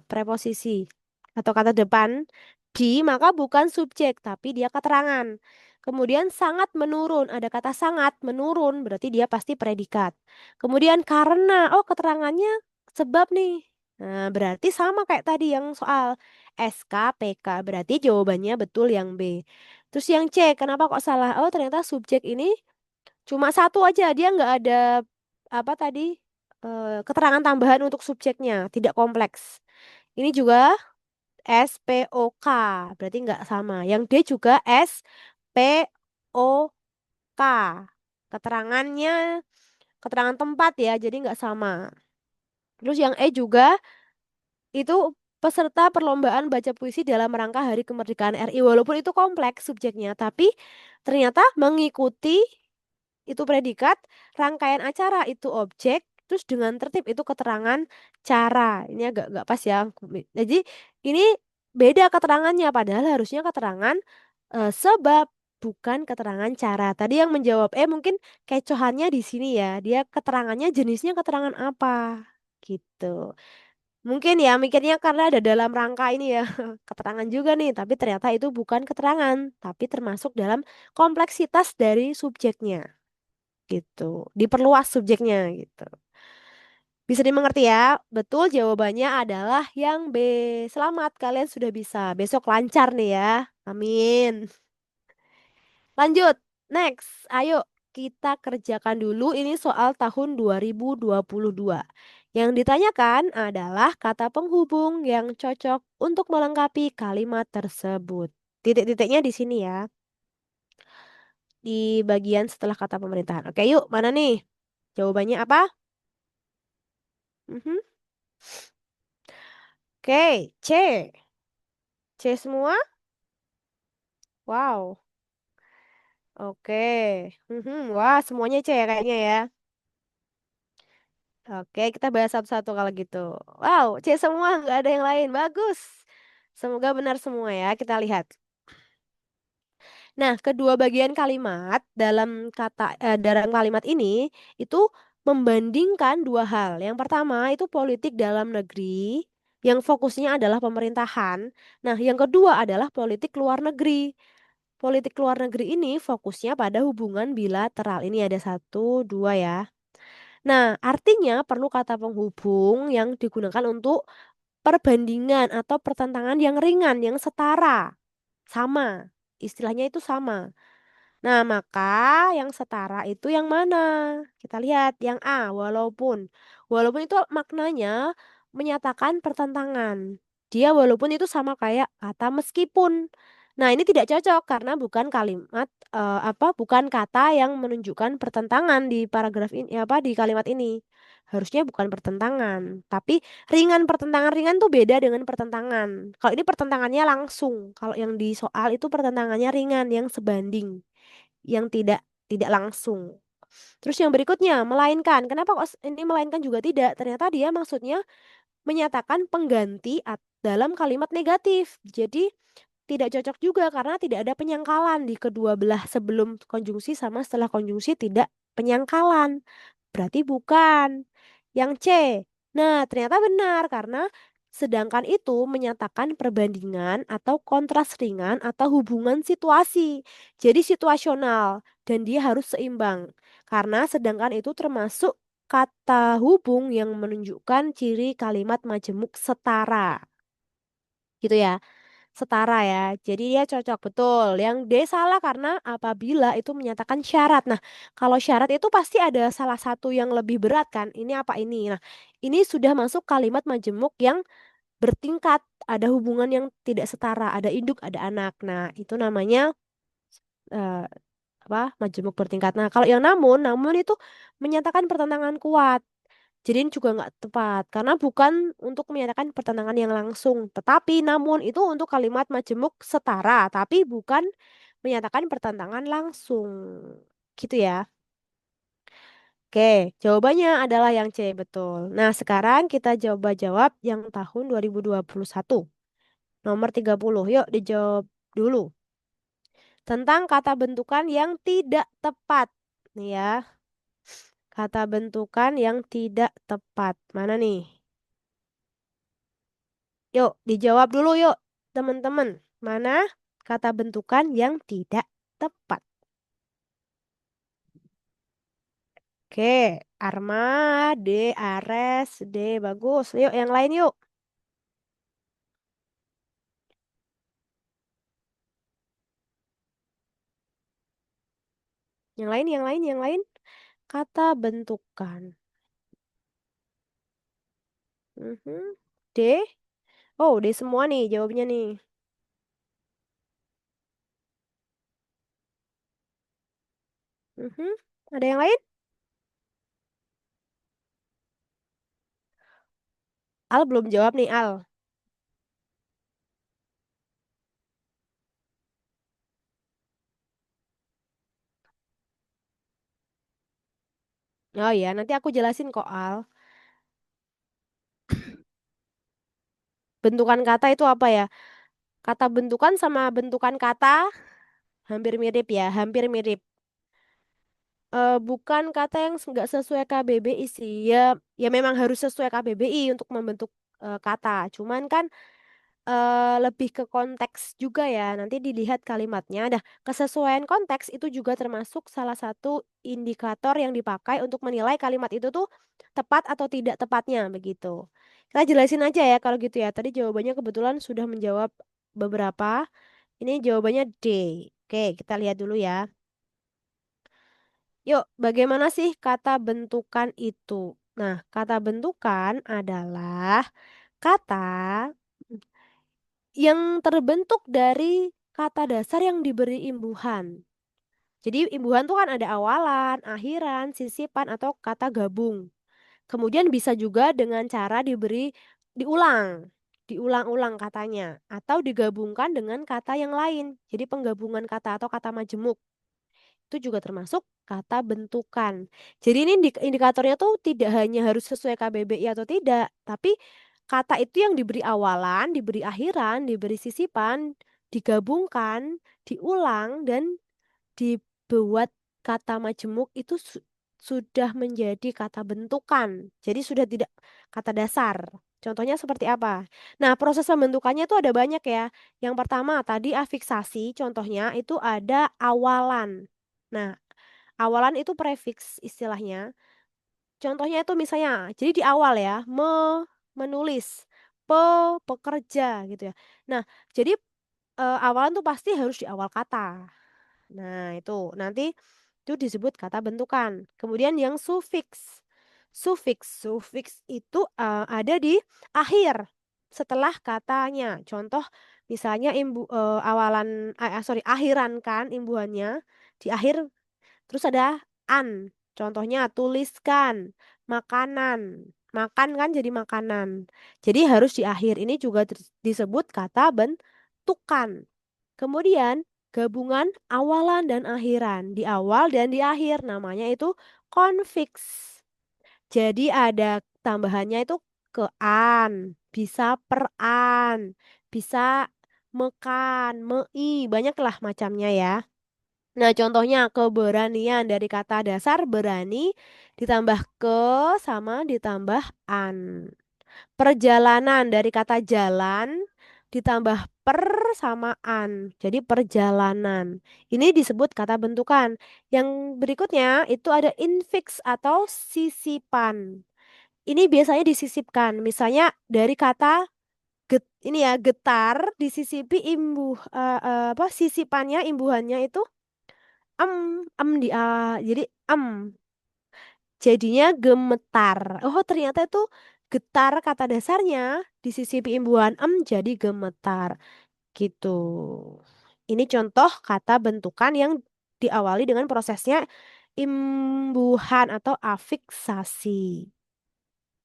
preposisi atau kata depan di maka bukan subjek tapi dia keterangan. Kemudian sangat menurun, ada kata sangat menurun berarti dia pasti predikat. Kemudian karena oh keterangannya sebab nih. Nah, berarti sama kayak tadi yang soal SKPK berarti jawabannya betul yang B. Terus yang C, kenapa kok salah? Oh, ternyata subjek ini cuma satu aja, dia nggak ada apa tadi keterangan tambahan untuk subjeknya, tidak kompleks. Ini juga SPOK, berarti nggak sama. Yang D juga SPOK, keterangannya keterangan tempat ya, jadi nggak sama. Terus yang E juga itu peserta perlombaan baca puisi dalam rangka Hari Kemerdekaan RI. Walaupun itu kompleks subjeknya, tapi ternyata mengikuti itu predikat, rangkaian acara itu objek, terus dengan tertib itu keterangan cara. Ini agak nggak pas ya. Jadi ini beda keterangannya, padahal harusnya keterangan sebab bukan keterangan cara. Tadi yang menjawab mungkin kecohannya di sini ya. Dia keterangannya jenisnya keterangan apa gitu. Mungkin ya mikirnya karena ada dalam rangka ini ya keterangan juga nih, tapi ternyata itu bukan keterangan, tapi termasuk dalam kompleksitas dari subjeknya gitu. Diperluas subjeknya gitu. Bisa dimengerti ya? Betul jawabannya adalah yang B. Selamat kalian sudah bisa. Besok lancar nih ya. Amin. Lanjut. Next. Ayo kita kerjakan dulu ini soal tahun 2022. Yang ditanyakan adalah kata penghubung yang cocok untuk melengkapi kalimat tersebut. Titik-titiknya di sini ya. Di bagian setelah kata pemerintahan. Oke, yuk. Mana nih? Jawabannya apa? Mhm. Oke, C. C semua? Wow. Oke. Wah, semuanya C ya kayaknya ya. Oke, kita bahas satu-satu kalau gitu. Wow, C semua, nggak ada yang lain. Bagus. Semoga benar semua ya. Kita lihat. Nah, kedua bagian kalimat dalam kalimat ini itu membandingkan dua hal. Yang pertama itu politik dalam negeri yang fokusnya adalah pemerintahan. Nah, yang kedua adalah politik luar negeri. Politik luar negeri ini fokusnya pada hubungan bilateral. Ini ada satu, dua ya. Nah, artinya perlu kata penghubung yang digunakan untuk perbandingan atau pertentangan yang ringan, yang setara, sama. Istilahnya itu sama. Nah, maka yang setara itu yang mana? Kita lihat yang A, walaupun. Walaupun itu maknanya menyatakan pertentangan. Dia walaupun itu sama kayak kata meskipun. Nah, ini tidak cocok karena bukan bukan kata yang menunjukkan pertentangan di paragraf ini di kalimat ini. Harusnya bukan pertentangan, tapi ringan. Pertentangan ringan tuh beda dengan pertentangan. Kalau ini pertentangannya langsung. Kalau yang di soal itu pertentangannya ringan yang sebanding yang tidak langsung. Terus yang berikutnya, melainkan. Kenapa kok ini melainkan juga tidak? Ternyata dia maksudnya menyatakan pengganti dalam kalimat negatif. Jadi tidak cocok juga karena tidak ada penyangkalan di kedua belah sebelum konjungsi sama setelah konjungsi tidak penyangkalan. Berarti bukan. Yang C. Nah, ternyata benar karena sedangkan itu menyatakan perbandingan atau kontras ringan atau hubungan situasi. Jadi situasional dan dia harus seimbang. Karena sedangkan itu termasuk kata hubung yang menunjukkan ciri kalimat majemuk setara. Gitu ya. Setara ya. Jadi dia cocok betul. Yang D salah karena apabila itu menyatakan syarat. Nah, kalau syarat itu pasti ada salah satu yang lebih berat kan. Ini apa ini? Nah, ini sudah masuk kalimat majemuk yang bertingkat. Ada hubungan yang tidak setara. Ada induk, ada anak. Nah, itu namanya eh, majemuk bertingkat. Nah, kalau yang namun itu menyatakan pertentangan kuat. Jadi ini juga nggak tepat karena bukan untuk menyatakan pertentangan yang langsung, tetapi namun itu untuk kalimat majemuk setara, tapi bukan menyatakan pertentangan langsung. Gitu ya. Oke, jawabannya adalah yang C, betul. Nah, sekarang kita coba jawab yang tahun 2021. Nomor 30. Yuk dijawab dulu. Tentang kata bentukan yang tidak tepat. Nih ya, kata bentukan yang tidak tepat. Mana nih? Yuk, dijawab dulu yuk, teman-teman. Mana kata bentukan yang tidak tepat? Oke, Arma, D, Ares, D, bagus. Yuk, yang lain yuk. Yang lain, yang lain, yang lain. Kata bentukan. Mhm. D. Oh, D semua nih jawabnya nih. Mhm. Ada yang lain? Al belum jawab nih, Al. Oh iya, nanti aku jelasin kok, Al. Bentukan kata itu apa ya? Kata bentukan sama bentukan kata hampir mirip ya, hampir mirip. Bukan kata yang nggak sesuai KBBI sih. Ya memang harus sesuai KBBI untuk membentuk kata. Cuman kan lebih ke konteks juga ya. Nanti dilihat kalimatnya. Nah, kesesuaian konteks itu juga termasuk salah satu indikator yang dipakai untuk menilai kalimat itu tuh tepat atau tidak tepatnya begitu. Kita jelasin aja ya kalau gitu ya. Tadi jawabannya kebetulan sudah menjawab beberapa. Ini jawabannya D. Oke, kita lihat dulu ya. Yuk, bagaimana sih kata bentukan itu? Nah, kata bentukan adalah kata yang terbentuk dari kata dasar yang diberi imbuhan. Jadi imbuhan tuh kan ada awalan, akhiran, sisipan, atau kata gabung. Kemudian bisa juga dengan cara diulang, diulang-ulang katanya, atau digabungkan dengan kata yang lain. Jadi penggabungan kata atau kata majemuk. Itu juga termasuk kata bentukan. Jadi ini indikatornya tuh tidak hanya harus sesuai KBBI atau tidak, tapi kata itu yang diberi awalan, diberi akhiran, diberi sisipan, digabungkan, diulang, dan dibuat kata majemuk itu sudah menjadi kata bentukan. Jadi sudah tidak kata dasar. Contohnya seperti apa? Nah, proses pembentukannya itu ada banyak ya. Yang pertama tadi afiksasi, contohnya itu ada awalan. Nah, awalan itu prefiks istilahnya. Contohnya itu misalnya, jadi di awal ya, menulis, pekerja gitu ya. Nah, jadi awalan tuh pasti harus di awal kata. Nah, itu nanti itu disebut kata bentukan. Kemudian yang sufiks. Sufiks itu ada di akhir setelah katanya. Contoh misalnya awalan sorry akhiran kan imbuhannya di akhir terus ada an. Contohnya tuliskan, makanan. Makan kan jadi makanan. Jadi harus di akhir. Ini juga disebut kata bentukan. Kemudian gabungan awalan dan akhiran. Di awal dan di akhir namanya itu konfiks. Jadi ada tambahannya itu ke an, bisa peran, bisa mekan, mei, banyaklah macamnya ya. Nah, contohnya keberanian dari kata dasar berani ditambah ke sama ditambah an. Perjalanan dari kata jalan ditambah per sama an. Jadi perjalanan. Ini disebut kata bentukan. Yang berikutnya itu ada infix atau sisipan. Ini biasanya disisipkan. Misalnya dari kata ini ya getar disisipi apa sisipannya imbuhannya itu di jadi jadinya gemetar. Oh, ternyata itu getar kata dasarnya disisipi imbuhan jadi gemetar gitu. Ini contoh kata bentukan yang diawali dengan prosesnya imbuhan atau afiksasi.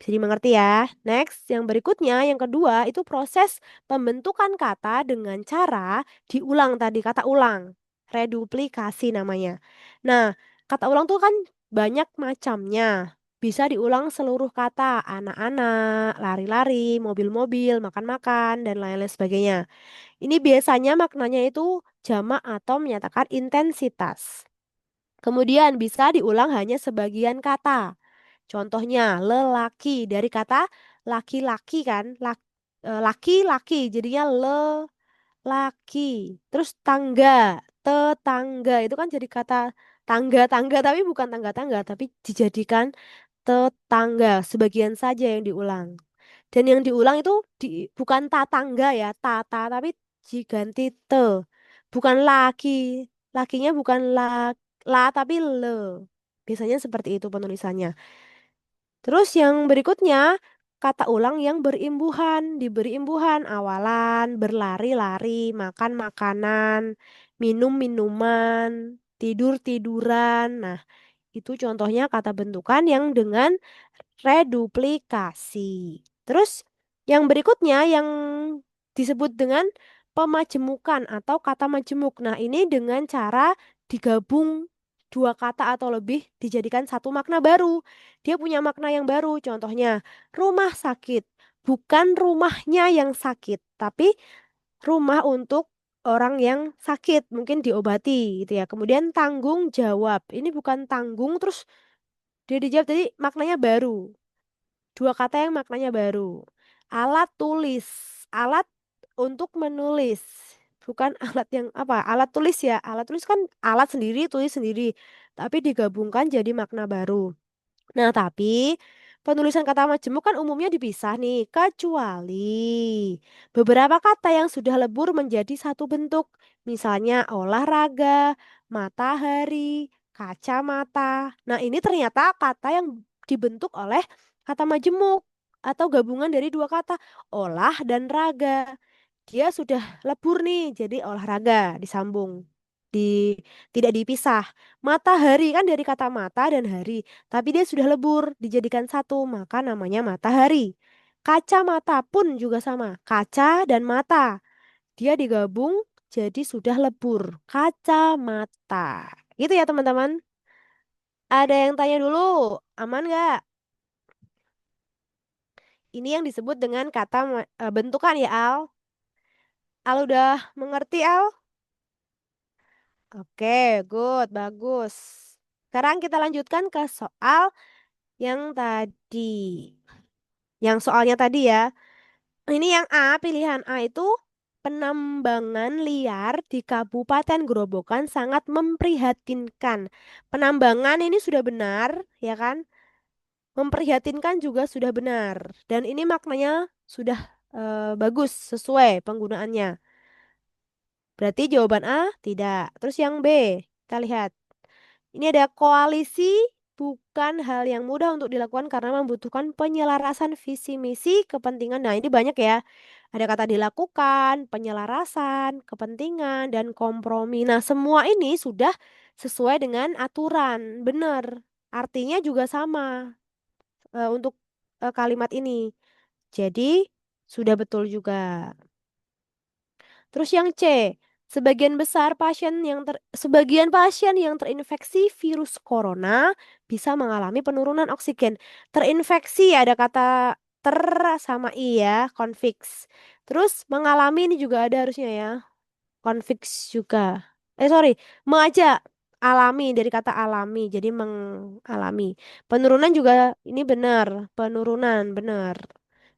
Bisa dimengerti ya. Next, yang berikutnya, yang kedua, itu proses pembentukan kata dengan cara diulang tadi, kata ulang. Reduplikasi namanya. Nah, kata ulang tuh kan banyak macamnya. Bisa diulang seluruh kata, anak-anak, lari-lari, mobil-mobil, makan-makan, dan lain-lain sebagainya. Ini biasanya maknanya itu jamak atau menyatakan intensitas. Kemudian bisa diulang hanya sebagian kata. Contohnya lelaki dari kata laki-laki kan, laki-laki jadinya lelaki. Terus tangga, tetangga itu kan jadi kata tangga-tangga tapi bukan tangga-tangga tapi dijadikan tetangga, sebagian saja yang diulang. Dan yang diulang itu bukan tatangga ya, tata tapi diganti te. Bukan laki, lakinya bukan la tapi le. Biasanya seperti itu penulisannya. Terus yang berikutnya, kata ulang yang berimbuhan, diberi imbuhan, awalan, berlari-lari, makan makanan, minum minuman, tidur tiduran. Nah, itu contohnya kata bentukan yang dengan reduplikasi. Terus yang berikutnya yang disebut dengan pemajemukan atau kata majemuk. Nah, ini dengan cara digabung dua kata atau lebih dijadikan satu makna baru. Dia punya makna yang baru. Contohnya, rumah sakit. Bukan rumahnya yang sakit, tapi rumah untuk orang yang sakit, mungkin diobati gitu ya. Kemudian tanggung jawab. Ini bukan tanggung terus dia dijawab, jadi maknanya baru. Dua kata yang maknanya baru. Alat tulis. Alat untuk menulis. Bukan alat yang apa? Alat tulis ya. Alat tulis kan alat sendiri, tulis sendiri. Tapi digabungkan jadi makna baru. Nah, tapi penulisan kata majemuk kan umumnya dipisah nih, kecuali beberapa kata yang sudah lebur menjadi satu bentuk. Misalnya olahraga, matahari, kacamata. Nah, ini ternyata kata yang dibentuk oleh kata majemuk atau gabungan dari dua kata, olah dan raga. Dia sudah lebur nih, jadi olahraga disambung. Tidak dipisah. Matahari kan dari kata mata dan hari, tapi dia sudah lebur, dijadikan satu, maka namanya matahari. Kacamata pun juga sama, kaca dan mata. Dia digabung jadi sudah lebur, kacamata. Gitu ya teman-teman. Ada yang tanya dulu, aman nggak? Ini yang disebut dengan kata bentukan ya, Al. Al udah mengerti, Al? Oke, good, bagus. Sekarang kita lanjutkan ke soal yang tadi. Yang soalnya tadi ya. Ini yang A, pilihan A itu penambangan liar di Kabupaten Grobogan sangat memprihatinkan. Penambangan ini sudah benar, ya kan? Memprihatinkan juga sudah benar. Dan ini maknanya sudah bagus, sesuai penggunaannya. Berarti jawaban A tidak. Terus yang B, kita lihat. Ini ada koalisi bukan hal yang mudah untuk dilakukan karena membutuhkan penyelarasan visi misi kepentingan. Nah, ini banyak ya. Ada kata dilakukan, penyelarasan, kepentingan, dan kompromi. Nah, semua ini sudah sesuai dengan aturan. Benar. Artinya juga sama untuk kalimat ini. Jadi, sudah betul juga. Terus yang C, sebagian pasien yang terinfeksi virus corona bisa mengalami penurunan oksigen. Terinfeksi ada kata ter sama i ya, convicts. Terus mengalami ini juga ada harusnya ya, convicts juga. Sorry, mengajak alami dari kata alami, jadi mengalami. Penurunan juga ini benar, penurunan benar.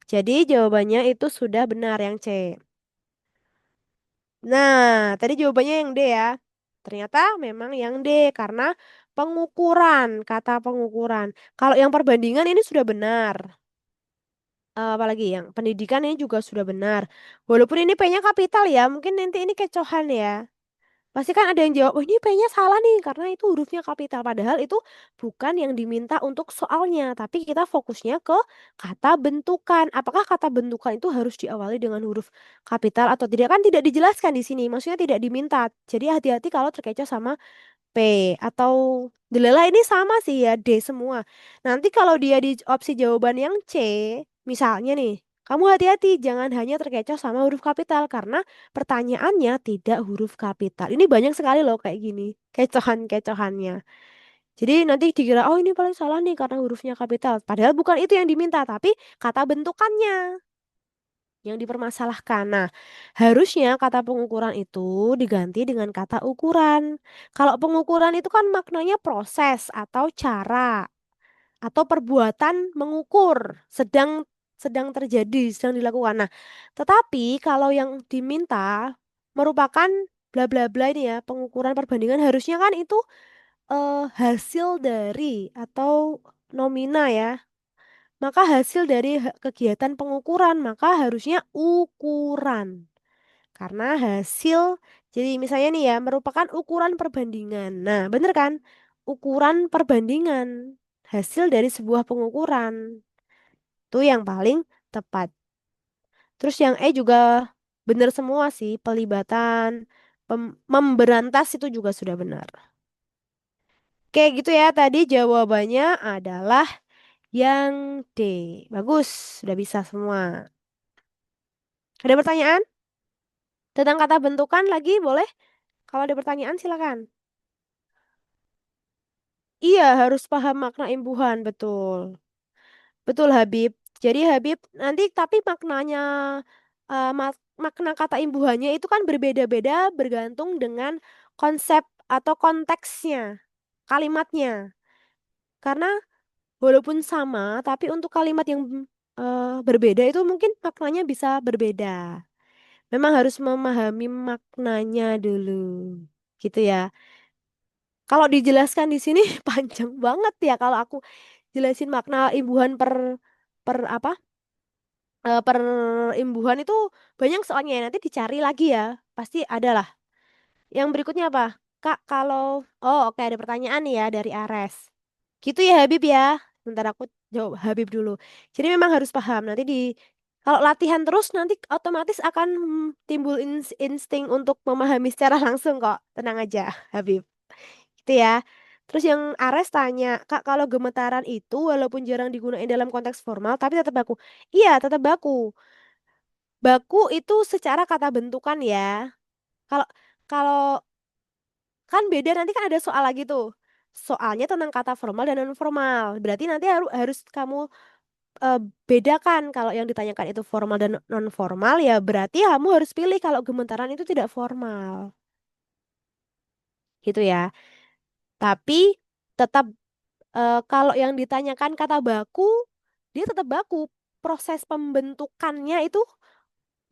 Jadi jawabannya itu sudah benar yang C. Nah, tadi jawabannya yang D ya. Ternyata memang yang D karena pengukuran, kata pengukuran. Kalau yang perbandingan ini sudah benar. Apalagi yang pendidikan ini juga sudah benar. Walaupun ini P-nya kapital ya, mungkin nanti ini kecohan ya. Pasti kan ada yang jawab, oh ini P-nya salah nih karena itu hurufnya kapital. Padahal itu bukan yang diminta untuk soalnya, tapi kita fokusnya ke kata bentukan. Apakah kata bentukan itu harus diawali dengan huruf kapital atau tidak? Kan tidak dijelaskan di sini, maksudnya tidak diminta. Jadi hati-hati kalau terkecoh sama P atau Delela ini sama sih ya D semua. Nanti kalau dia di opsi jawaban yang C, misalnya nih, kamu hati-hati jangan hanya terkecoh sama huruf kapital karena pertanyaannya tidak huruf kapital. Ini banyak sekali loh kayak gini, kecohan-kecohannya. Jadi nanti dikira oh ini paling salah nih karena hurufnya kapital. Padahal bukan itu yang diminta, tapi kata bentukannya yang dipermasalahkan. Nah, harusnya kata pengukuran itu diganti dengan kata ukuran. Kalau pengukuran itu kan maknanya proses atau cara atau perbuatan mengukur sedang terjadi, sedang dilakukan. Nah, tetapi kalau yang diminta merupakan bla bla bla ini ya, pengukuran perbandingan harusnya kan itu hasil dari atau nomina ya. Maka hasil dari kegiatan pengukuran, maka harusnya ukuran. Karena hasil, jadi misalnya nih ya, merupakan ukuran perbandingan. Nah, bener kan? Ukuran perbandingan. Hasil dari sebuah pengukuran. Itu yang paling tepat. Terus yang E juga bener semua sih. Pelibatan, memberantas itu juga sudah benar. Oke, gitu ya. Tadi jawabannya adalah yang D. Bagus, sudah bisa semua. Ada pertanyaan? Tentang kata bentukan lagi boleh? Kalau ada pertanyaan silakan. Iya, harus paham makna imbuhan, betul. Betul Habib. Jadi Habib nanti tapi maknanya makna kata imbuhannya itu kan berbeda-beda bergantung dengan konsep atau konteksnya, kalimatnya. Karena walaupun sama, tapi untuk kalimat yang berbeda itu mungkin maknanya bisa berbeda. Memang harus memahami maknanya dulu. Gitu ya. Kalau dijelaskan di sini panjang banget ya kalau aku jelasin makna imbuhan per apa? Per imbuhan itu banyak soalnya ya. Nanti dicari lagi ya. Pasti ada lah. Yang berikutnya apa? Kak, kalau oh oke ada pertanyaan nih ya dari Ares. Gitu ya Habib ya. Bentar aku jawab Habib dulu. Jadi memang harus paham. Nanti di kalau latihan terus nanti otomatis akan timbul insting untuk memahami secara langsung kok. Tenang aja, Habib. Gitu ya. Terus yang Ares tanya, Kak, kalau gemetaran itu walaupun jarang digunakan dalam konteks formal, tapi tetap baku. Iya, tetap baku. Baku itu secara kata bentukan ya. Kalau kalau kan beda nanti kan ada soal lagi tuh. Soalnya tentang kata formal dan non formal. Berarti nanti harus kamu eh, bedakan kalau yang ditanyakan itu formal dan non formal ya berarti kamu harus pilih kalau gemetaran itu tidak formal gitu ya. Tapi tetap kalau yang ditanyakan kata baku dia tetap baku. Proses pembentukannya itu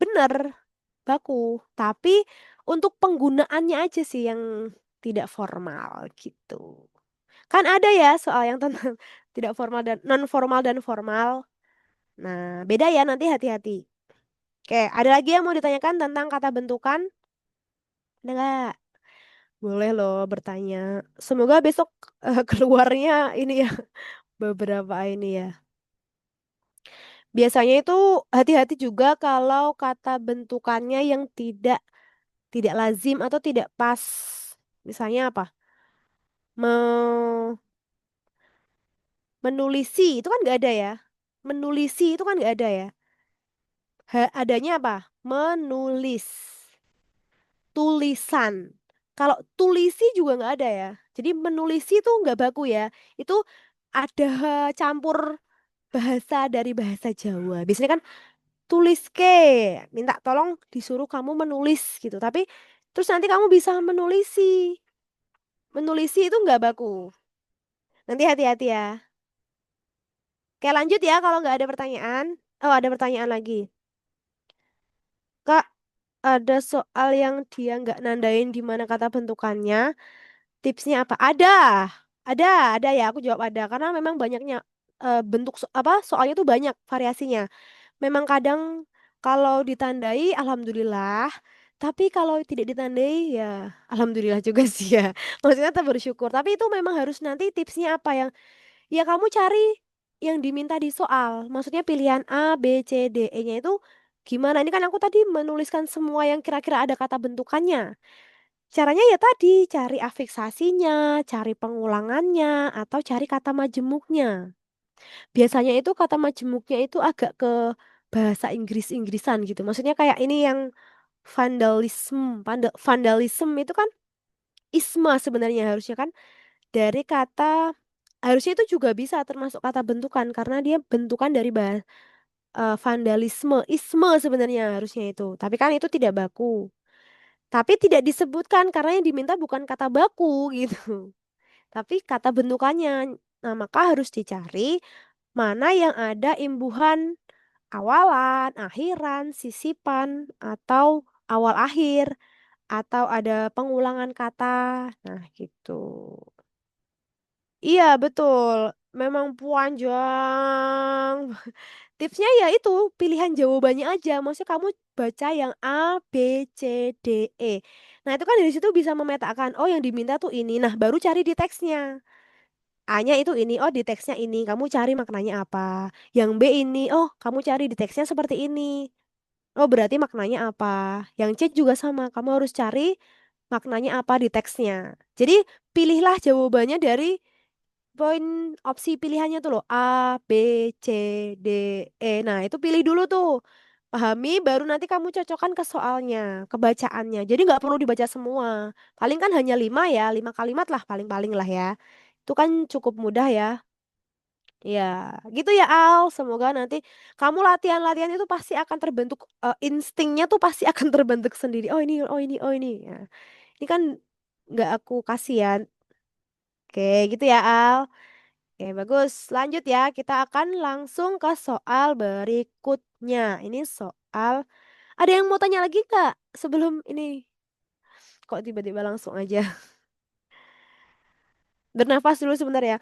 benar baku. Tapi untuk penggunaannya aja sih yang tidak formal gitu. Kan ada ya soal yang tentang tidak formal dan non formal dan formal. Nah, beda ya nanti hati-hati. Oke, ada lagi yang mau ditanyakan tentang kata bentukan? Ada nggak? Boleh loh bertanya. Semoga besok keluarnya ini ya beberapa ini ya. Biasanya itu hati-hati juga kalau kata bentukannya yang tidak lazim atau tidak pas. Misalnya apa? Me- Menulisi itu kan nggak ada ya. Menulisi itu kan nggak ada ya. Adanya apa? Menulis. Tulisan. Kalau tulisi juga nggak ada ya. Jadi menulisi itu nggak baku ya. Itu ada campur bahasa dari bahasa Jawa. Biasanya kan tulis ke, minta tolong disuruh kamu menulis gitu. Tapi terus nanti kamu bisa menulisi. Menulisi itu nggak baku. Nanti hati-hati ya. Oke lanjut ya kalau nggak ada pertanyaan. Oh ada pertanyaan lagi. Kak, ada soal yang dia nggak nandain di mana kata bentukannya. Tipsnya apa? Ada, ada ya. Aku jawab ada karena memang banyaknya bentuk apa soalnya tuh banyak variasinya. Memang kadang kalau ditandai, alhamdulillah. Tapi kalau tidak ditandai, ya alhamdulillah juga sih ya. Maksudnya tetap bersyukur. Tapi itu memang harus nanti tipsnya apa yang ya kamu cari yang diminta di soal. Maksudnya pilihan A, B, C, D, E-nya itu gimana? Ini kan aku tadi menuliskan semua yang kira-kira ada kata bentukannya. Caranya ya tadi, cari afiksasinya, cari pengulangannya, atau cari kata majemuknya. Biasanya itu kata majemuknya itu agak ke bahasa Inggris-Inggrisan gitu. Maksudnya kayak ini yang vandalism itu kan isme sebenarnya harusnya kan dari kata harusnya itu juga bisa termasuk kata bentukan karena dia bentukan dari bahasa vandalisme, isme sebenarnya harusnya itu. Tapi kan itu tidak baku. Tapi tidak disebutkan karena yang diminta bukan kata baku gitu. Tapi kata bentukannya. Nah, maka harus dicari mana yang ada imbuhan awalan, akhiran, sisipan, atau awal akhir, atau ada pengulangan kata. Nah, gitu. Iya, betul. Memang panjang. Tipsnya ya itu, pilihan jawabannya aja. Maksudnya kamu baca yang A, B, C, D, E. Nah, itu kan dari situ bisa memetakan, oh yang diminta tuh ini. Nah, baru cari di teksnya. A-nya itu ini, oh di teksnya ini, kamu cari maknanya apa. Yang B ini, oh kamu cari di teksnya seperti ini. Oh berarti maknanya apa. Yang C juga sama, kamu harus cari maknanya apa di teksnya. Jadi pilihlah jawabannya dari poin opsi pilihannya tuh loh. A, B, C, D, E. Nah itu pilih dulu tuh. Pahami, baru nanti kamu cocokkan ke soalnya, ke bacaannya. Jadi nggak perlu dibaca semua. Paling kan hanya 5 ya, 5 kalimat lah paling-paling lah ya. Itu kan cukup mudah ya. Ya, gitu ya Al. Semoga nanti kamu latihan-latihan itu pasti akan terbentuk instingnya tuh pasti akan terbentuk sendiri. Oh ini, oh ini, oh ini. Ya. Ini kan nggak aku kasih ya. Oke, gitu ya Al. Oke, bagus. Lanjut ya. Kita akan langsung ke soal berikutnya. Ini soal. Ada yang mau tanya lagi nggak sebelum ini? Kok tiba-tiba langsung aja? Bernafas dulu sebentar ya.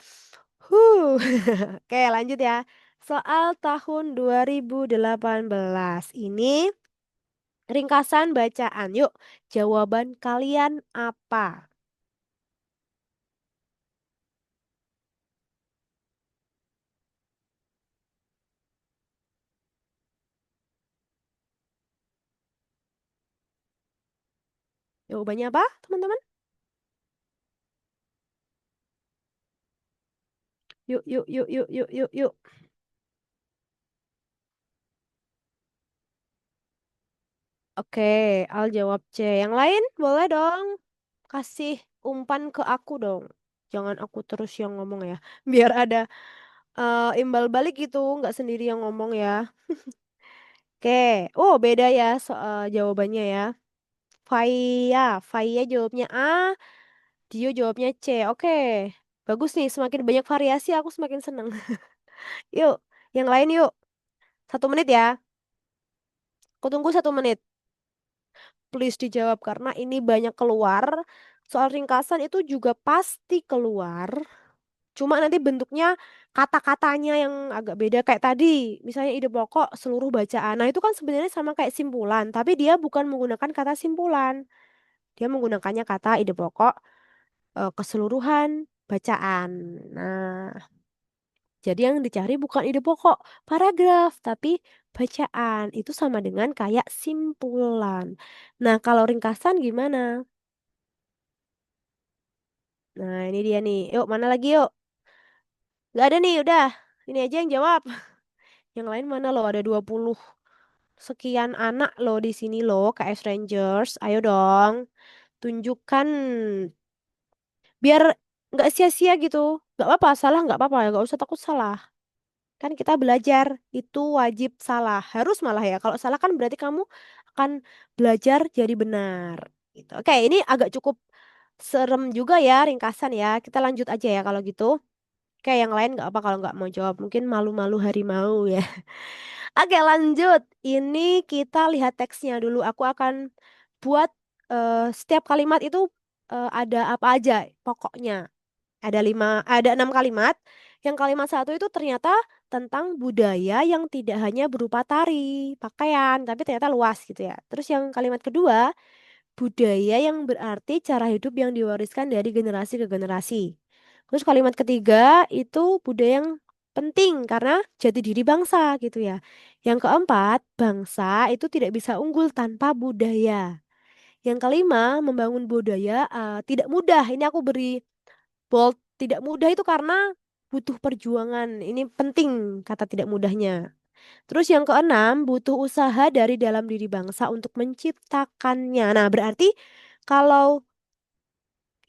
Oke, lanjut ya. Soal tahun 2018 ini ringkasan bacaan. Yuk, jawaban kalian apa? Jawabannya apa, teman-teman? Yuk, yuk, yuk, yuk, yuk, yuk, yuk. Oke, Al jawab C. Yang lain boleh dong kasih umpan ke aku dong. Jangan aku terus yang ngomong ya. Biar ada Imbal balik gitu, nggak sendiri yang ngomong ya. Oke, oh beda ya soal jawabannya ya. Faya, Faya jawabnya A, Dio jawabnya C. Oke, bagus nih. Semakin banyak variasi aku semakin seneng. Yuk, yang lain yuk. 1 menit ya. Aku tunggu 1 menit. Please dijawab karena ini banyak keluar. Soal ringkasan itu juga pasti keluar. Cuma nanti bentuknya kata-katanya yang agak beda kayak tadi. Misalnya ide pokok seluruh bacaan. Nah, itu kan sebenarnya sama kayak simpulan, tapi dia bukan menggunakan kata simpulan. Dia menggunakannya kata ide pokok keseluruhan bacaan. Nah, jadi yang dicari bukan ide pokok paragraf, tapi bacaan. Itu sama dengan kayak simpulan. Nah, kalau ringkasan gimana? Nah, ini dia nih. Yuk, mana lagi yuk? Gak ada nih, udah. Ini aja yang jawab. Yang lain mana loh? Ada 20 sekian anak loh di sini loh, KS Rangers. Ayo dong, tunjukkan. Biar nggak sia-sia gitu. Nggak apa-apa, salah nggak apa-apa. Nggak usah takut salah. Kan kita belajar itu wajib salah. Harus malah ya. Kalau salah kan berarti kamu akan belajar jadi benar. Gitu. Oke, ini agak cukup serem juga ya ringkasan ya. Kita lanjut aja ya kalau gitu. Oke, yang lain nggak apa kalau nggak mau jawab. Mungkin malu-malu harimau ya. Oke, lanjut. Ini kita lihat teksnya dulu. Aku akan buat setiap kalimat itu ada apa aja pokoknya. Ada 6 kalimat. Yang kalimat satu itu ternyata tentang budaya yang tidak hanya berupa tari, pakaian, tapi ternyata luas gitu ya. Terus yang kalimat kedua, budaya yang berarti cara hidup yang diwariskan dari generasi ke generasi. Terus kalimat ketiga itu budaya yang penting karena jati diri bangsa gitu ya. Yang keempat, bangsa itu tidak bisa unggul tanpa budaya. Yang kelima, membangun budaya tidak mudah. Ini aku beri bold, tidak mudah itu karena butuh perjuangan. Ini penting kata tidak mudahnya. Terus yang keenam, butuh usaha dari dalam diri bangsa untuk menciptakannya. Nah, berarti kalau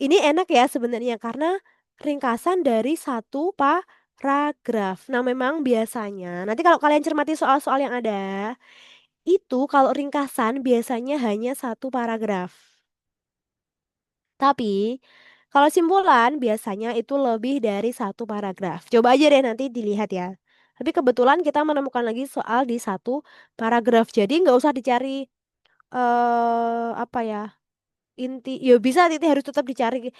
ini enak ya sebenarnya karena ringkasan dari satu paragraf. Nah, memang biasanya nanti kalau kalian cermati soal-soal yang ada, itu kalau ringkasan biasanya hanya satu paragraf. Tapi kalau simpulan biasanya itu lebih dari satu paragraf. Coba aja deh nanti dilihat ya. Tapi kebetulan kita menemukan lagi soal di satu paragraf. Jadi nggak usah dicari apa ya, inti. Ya bisa inti harus tetap dicari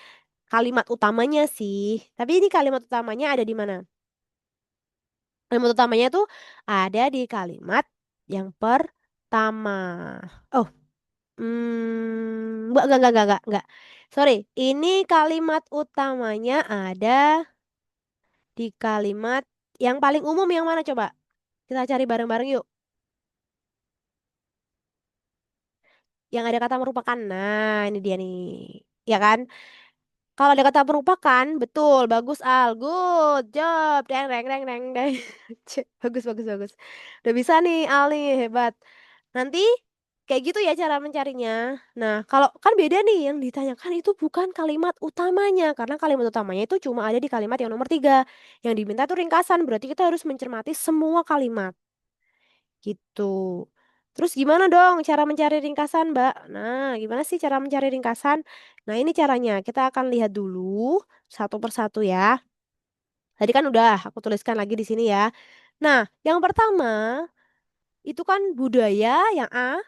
kalimat utamanya sih. Tapi ini kalimat utamanya ada di mana? Kalimat utamanya tuh ada di kalimat yang pertama. Oh, enggak. Sorry, ini kalimat utamanya ada di kalimat yang paling umum yang mana coba? Kita cari bareng-bareng yuk. Yang ada kata merupakan. Nah, ini dia nih. Ya kan? Kalau ada kata merupakan, betul, bagus Al, good job, deng deng deng deng deng. Cek, bagus bagus bagus. Udah bisa nih Al nih, hebat. Nanti kayak gitu ya cara mencarinya. Nah, kalau kan beda nih yang ditanyakan itu bukan kalimat utamanya, karena kalimat utamanya itu cuma ada di kalimat yang nomor 3. Yang diminta itu ringkasan, berarti kita harus mencermati semua kalimat. Gitu. Terus gimana dong cara mencari ringkasan, Mbak? Nah, gimana sih cara mencari ringkasan? Nah, ini caranya. Kita akan lihat dulu satu persatu ya. Tadi kan udah aku tuliskan lagi di sini ya. Nah, yang pertama itu kan budaya yang A.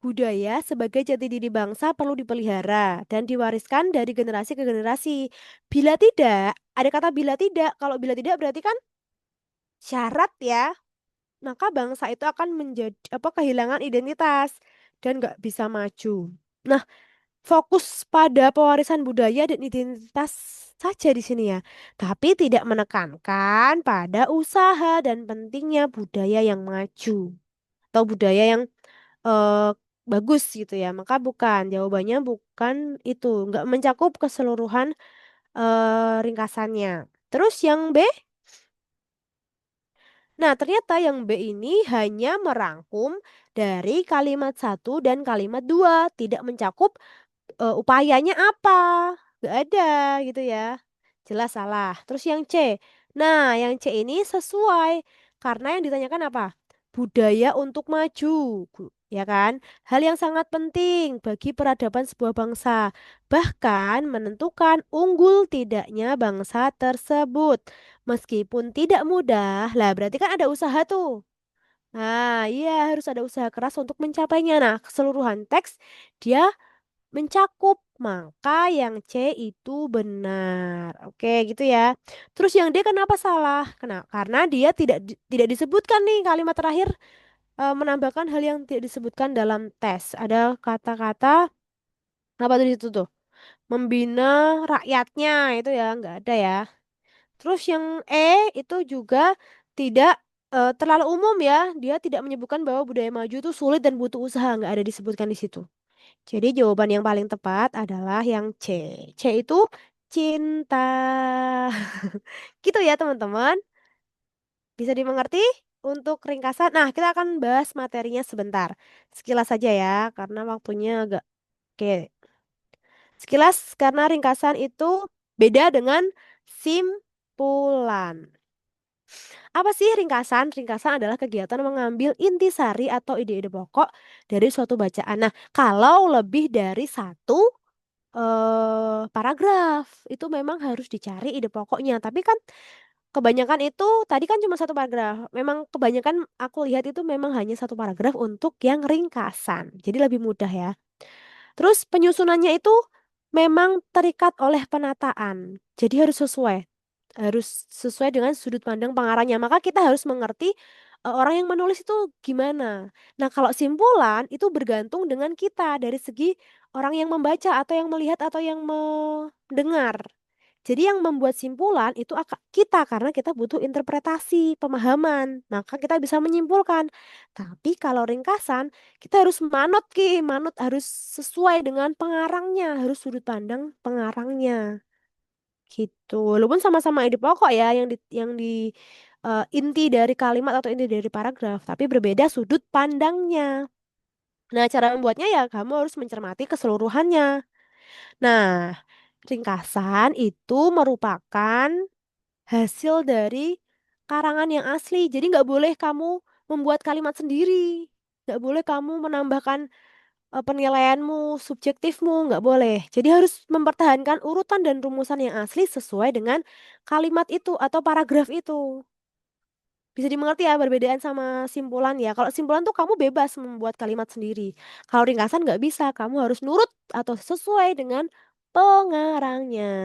Budaya sebagai jati diri bangsa perlu dipelihara dan diwariskan dari generasi ke generasi. Bila tidak, ada kata bila tidak. Kalau bila tidak berarti kan syarat ya, maka bangsa itu akan menjadi apa kehilangan identitas dan nggak bisa maju. Nah, fokus pada pewarisan budaya dan identitas saja di sini ya, tapi tidak menekankan pada usaha dan pentingnya budaya yang maju atau budaya yang eh, bagus gitu ya. Maka bukan, jawabannya bukan itu, nggak mencakup keseluruhan ringkasannya. Terus yang B, nah ternyata yang B ini hanya merangkum dari kalimat satu dan kalimat dua, tidak mencakup upayanya apa, nggak ada gitu ya. Jelas salah. Terus yang C, Nah, yang C ini sesuai karena yang ditanyakan apa? Budaya untuk maju, ya kan? Hal yang sangat penting bagi peradaban sebuah bangsa, bahkan menentukan unggul tidaknya bangsa tersebut. Meskipun tidak mudah, lah berarti kan ada usaha tuh. Nah, iya harus ada usaha keras untuk mencapainya. Nah, keseluruhan teks dia mencakup. Maka yang C itu benar. Oke, gitu ya. Terus yang D kenapa salah? Karena dia tidak disebutkan nih kalimat terakhir menambahkan hal yang tidak disebutkan dalam tes. Ada kata-kata apa tuh di situ tuh? Membina rakyatnya itu ya nggak ada ya. Terus yang E itu juga tidak terlalu umum ya. Dia tidak menyebutkan bahwa budaya maju itu sulit dan butuh usaha, nggak ada disebutkan di situ. Jadi jawaban yang paling tepat adalah yang C. C itu cinta. Gitu ya teman-teman. Bisa dimengerti? Untuk ringkasan. Nah, kita akan bahas materinya sebentar. Sekilas saja ya, karena waktunya agak oke. Sekilas karena ringkasan itu beda dengan simpulan. Apa sih ringkasan? Ringkasan adalah kegiatan mengambil intisari atau ide-ide pokok dari suatu bacaan. Nah, kalau lebih dari satu paragraf itu memang harus dicari ide pokoknya. Tapi kan kebanyakan itu tadi kan cuma satu paragraf. Memang kebanyakan aku lihat itu memang hanya satu paragraf untuk yang ringkasan. Jadi lebih mudah ya. Terus penyusunannya itu memang terikat oleh penataan. Jadi harus sesuai dengan sudut pandang pengarangnya. Maka kita harus mengerti orang yang menulis itu gimana. Nah, kalau simpulan itu bergantung dengan kita dari segi orang yang membaca atau yang melihat atau yang mendengar. Jadi yang membuat simpulan itu kita karena kita butuh interpretasi, pemahaman. Maka kita bisa menyimpulkan. Tapi kalau ringkasan, kita harus manut harus sesuai dengan pengarangnya, harus sudut pandang pengarangnya. Gitu. Walaupun sama-sama ide pokok ya yang di inti dari kalimat atau inti dari paragraf, tapi berbeda sudut pandangnya. Nah, cara membuatnya ya kamu harus mencermati keseluruhannya. Nah, ringkasan itu merupakan hasil dari karangan yang asli. Jadi nggak boleh kamu membuat kalimat sendiri. Nggak boleh kamu menambahkan penilaianmu, subjektifmu, nggak boleh. Jadi harus mempertahankan urutan dan rumusan yang asli sesuai dengan kalimat itu atau paragraf itu. Bisa dimengerti ya perbedaan sama simpulan ya. Kalau simpulan tuh kamu bebas membuat kalimat sendiri. Kalau ringkasan nggak bisa, kamu harus nurut atau sesuai dengan pengarangnya.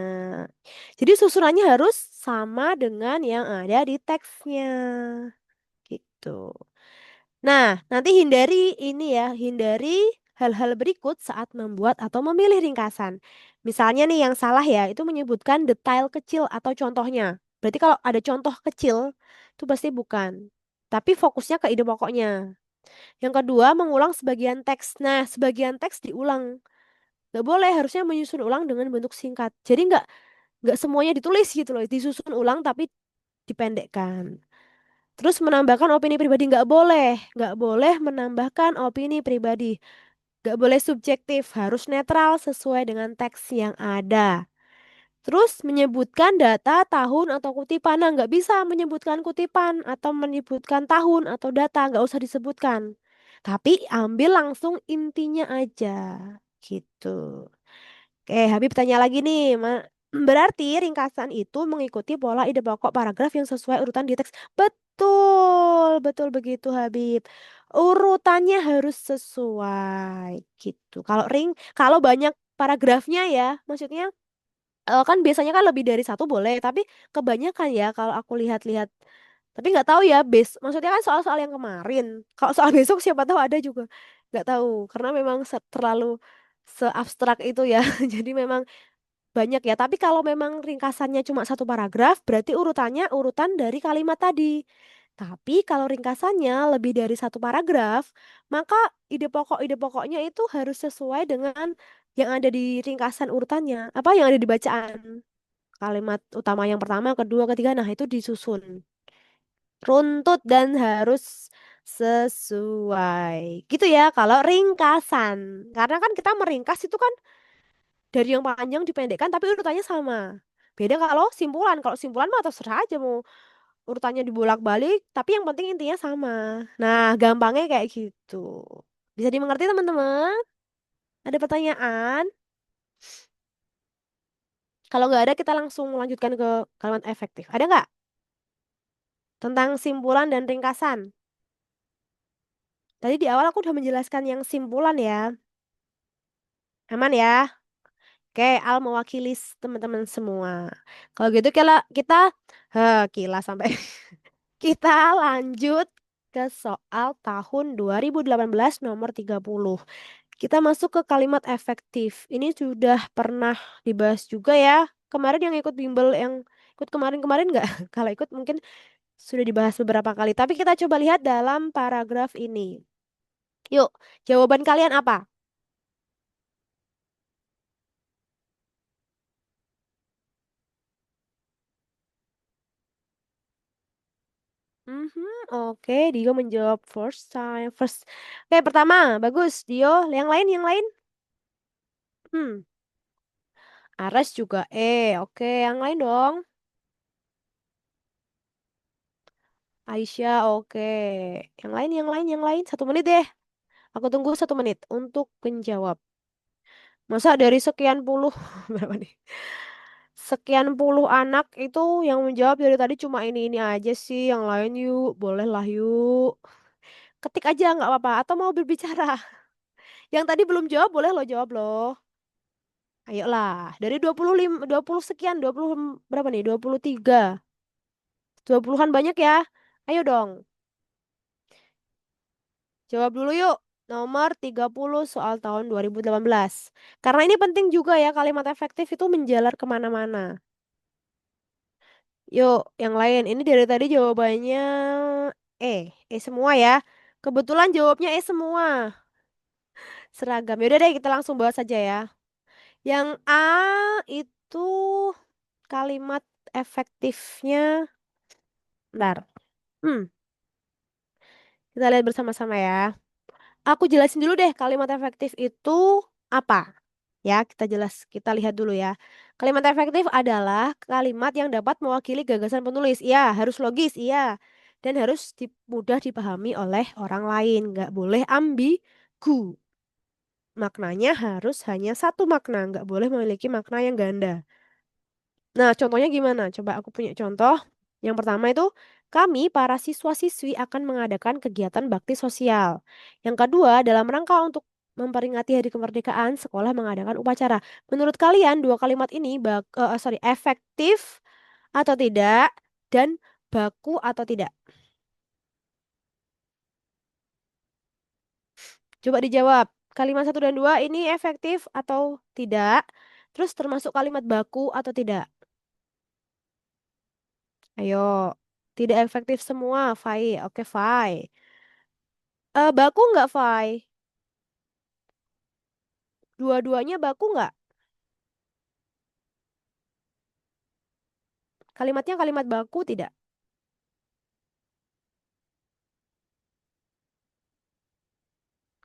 Jadi susunannya harus sama dengan yang ada di teksnya. Gitu. Nah, nanti hindari hal-hal berikut saat membuat atau memilih ringkasan. Misalnya nih yang salah ya, itu menyebutkan detail kecil atau contohnya. Berarti kalau ada contoh kecil, itu pasti bukan. Tapi fokusnya ke ide pokoknya. Yang kedua, mengulang sebagian teks. Nah, sebagian teks diulang. Nggak boleh, harusnya menyusun ulang dengan bentuk singkat. Jadi nggak semuanya ditulis gitu loh, disusun ulang tapi dipendekkan. Terus menambahkan opini pribadi nggak boleh menambahkan opini pribadi, nggak boleh subjektif, harus netral sesuai dengan teks yang ada. Terus menyebutkan data, tahun atau kutipan, nah nggak bisa menyebutkan kutipan atau menyebutkan tahun atau data, nggak usah disebutkan. Tapi ambil langsung intinya aja, gitu. Oke, Habib tanya lagi nih, berarti ringkasan itu mengikuti pola ide pokok paragraf yang sesuai urutan di teks. Betul, betul begitu Habib. Urutannya harus sesuai gitu. Kalau banyak paragrafnya ya, maksudnya kan biasanya kan lebih dari satu boleh, tapi kebanyakan ya kalau aku lihat-lihat. Tapi nggak tahu ya, maksudnya kan soal-soal yang kemarin. Kalau soal besok siapa tahu ada juga. Nggak tahu, karena memang terlalu seabstrak itu ya. Jadi memang banyak ya, tapi kalau memang ringkasannya cuma satu paragraf, berarti urutannya urutan dari kalimat tadi. Tapi kalau ringkasannya lebih dari satu paragraf, maka ide pokoknya itu harus sesuai dengan yang ada di ringkasan urutannya. Apa yang ada di bacaan. Kalimat utama yang pertama, kedua, ketiga, nah itu disusun. Runtut dan harus sesuai. Gitu ya, kalau ringkasan. Karena kan kita meringkas itu kan dari yang panjang dipendekkan tapi urutannya sama. Beda kalau simpulan. Kalau simpulan mah terserah aja mau urutannya dibolak-balik, tapi yang penting intinya sama. Nah, gampangnya kayak gitu. Bisa dimengerti teman-teman? Ada pertanyaan? Kalau nggak ada, kita langsung lanjutkan ke kalimat efektif. Ada nggak? Tentang simpulan dan ringkasan. Tadi di awal aku udah menjelaskan yang simpulan ya. Aman ya? Oke, Al mewakili teman-teman semua. Kalau gitu kita kila sampai kita lanjut ke soal tahun 2018 nomor 30. Kita masuk ke kalimat efektif. Ini sudah pernah dibahas juga ya. Kemarin yang ikut bimbel yang ikut kemarin-kemarin nggak? Kalau ikut mungkin sudah dibahas beberapa kali. Tapi kita coba lihat dalam paragraf ini. Yuk, jawaban kalian apa? Mhm, oke, Dio menjawab first time, first. Oke, pertama, bagus. Dio, yang lain? Hmm, Ares juga Oke, yang lain dong. Aisyah, oke. Yang lain. 1 menit deh. Aku tunggu 1 menit untuk menjawab. Masa dari sekian puluh, berapa nih? Sekian puluh anak itu yang menjawab dari tadi cuma ini aja sih. Yang lain yuk, bolehlah yuk. Ketik aja nggak apa-apa. Atau mau berbicara. Yang tadi belum jawab boleh lo jawab loh. Ayolah, dari 25, 20 sekian, 20 berapa nih? 23. 20-an banyak ya. Ayo dong, jawab dulu yuk. Nomor 30 soal tahun 2018. Karena ini penting juga ya, kalimat efektif itu menjalar kemana-mana. Yuk, yang lain. Ini dari tadi jawabannya semua ya. Kebetulan jawabnya semua. Seragam. Yaudah deh, kita langsung bahas saja ya. Yang A itu kalimat efektifnya. Bentar. Hmm, kita lihat bersama-sama ya. Aku jelasin dulu deh kalimat efektif itu apa. Ya, kita lihat dulu ya. Kalimat efektif adalah kalimat yang dapat mewakili gagasan penulis. Iya, harus logis, iya. Dan harus mudah dipahami oleh orang lain. Nggak boleh ambigu. Maknanya harus hanya satu makna. Nggak boleh memiliki makna yang ganda. Nah, contohnya gimana? Coba aku punya contoh. Yang pertama itu, kami para siswa-siswi akan mengadakan kegiatan bakti sosial. Yang kedua, dalam rangka untuk memperingati Hari Kemerdekaan, sekolah mengadakan upacara. Menurut kalian, dua kalimat ini efektif atau tidak dan baku atau tidak? Coba dijawab. Kalimat satu dan dua ini efektif atau tidak? Terus termasuk kalimat baku atau tidak? Ayo, tidak efektif semua, Fai. Oke, Fai. Baku nggak, Fai? Dua-duanya baku nggak? Kalimatnya kalimat baku tidak?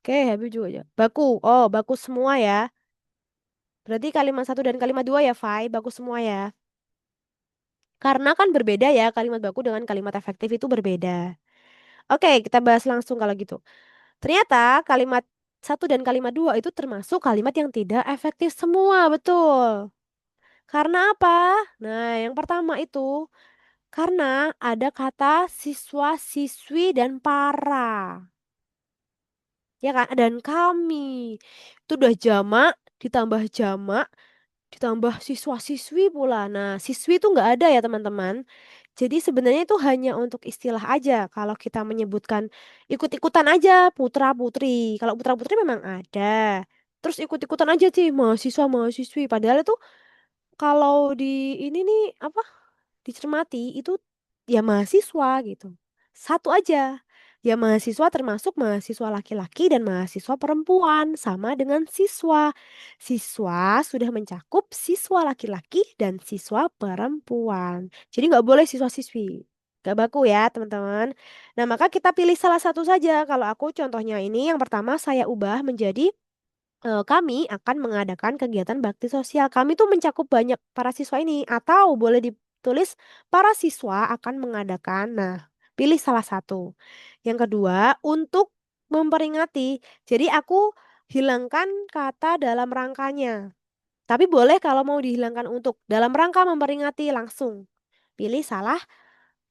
Oke, Habib juga aja. Baku. Oh, baku semua ya. Berarti kalimat satu dan kalimat dua ya, Fai. Baku semua ya. Karena kan berbeda ya, kalimat baku dengan kalimat efektif itu berbeda. Oke, kita bahas langsung kalau gitu. Ternyata kalimat satu dan kalimat dua itu termasuk kalimat yang tidak efektif semua, betul. Karena apa? Nah, yang pertama itu karena ada kata siswa, siswi, dan para. Ya kan? Dan kami. Itu udah jamak, ditambah jamak, ditambah siswa-siswi pula. Nah, siswi itu nggak ada ya teman-teman. Jadi sebenarnya itu hanya untuk istilah aja. Kalau kita menyebutkan ikut-ikutan aja putra-putri. Kalau putra-putri memang ada. Terus ikut-ikutan aja sih mahasiswa-mahasiswi. Padahal itu kalau di ini nih apa dicermati itu ya mahasiswa gitu. Satu aja. Ya mahasiswa termasuk mahasiswa laki-laki dan mahasiswa perempuan sama dengan siswa. Siswa sudah mencakup siswa laki-laki dan siswa perempuan. Jadi nggak boleh siswa-siswi. Gak baku ya teman-teman. Nah maka kita pilih salah satu saja. Kalau aku contohnya ini yang pertama saya ubah menjadi kami akan mengadakan kegiatan bakti sosial. Kami tuh mencakup banyak para siswa ini, atau boleh ditulis para siswa akan mengadakan. Nah, pilih salah satu. Yang kedua, untuk memperingati. Jadi aku hilangkan kata dalam rangkanya. Tapi boleh kalau mau dihilangkan untuk dalam rangka memperingati langsung. Pilih salah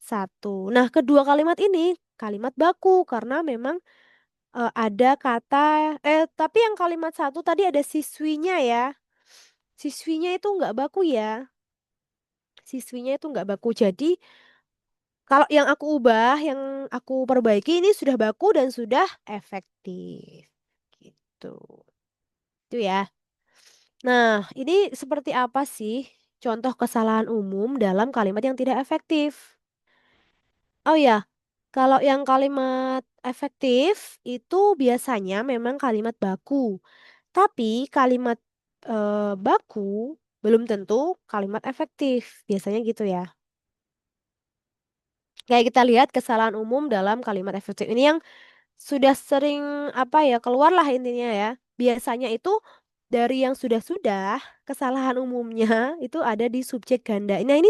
satu. Nah, kedua kalimat ini kalimat baku karena memang ada kata tapi yang kalimat satu tadi ada siswinya ya. Siswinya itu nggak baku ya. Siswinya itu nggak baku. Jadi kalau yang aku ubah, yang aku perbaiki ini sudah baku dan sudah efektif. Gitu. Itu ya. Nah, ini seperti apa sih contoh kesalahan umum dalam kalimat yang tidak efektif? Oh ya, kalau yang kalimat efektif itu biasanya memang kalimat baku. Tapi kalimat baku belum tentu kalimat efektif. Biasanya gitu ya. Kayak kita lihat kesalahan umum dalam kalimat efektif ini yang sudah sering apa ya keluarlah intinya ya. Biasanya itu dari yang sudah-sudah kesalahan umumnya itu ada di subjek ganda. Nah ini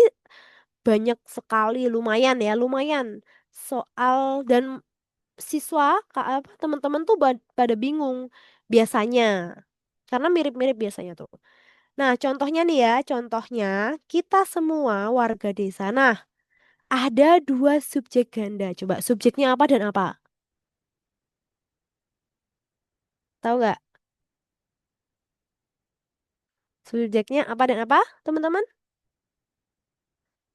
banyak sekali lumayan ya lumayan soal dan siswa apa teman-teman tuh pada bingung biasanya karena mirip-mirip biasanya tuh. Nah, contohnya nih ya, contohnya kita semua warga desa. Nah, ada dua subjek ganda. Coba subjeknya apa dan apa? Tahu nggak? Subjeknya apa dan apa, teman-teman?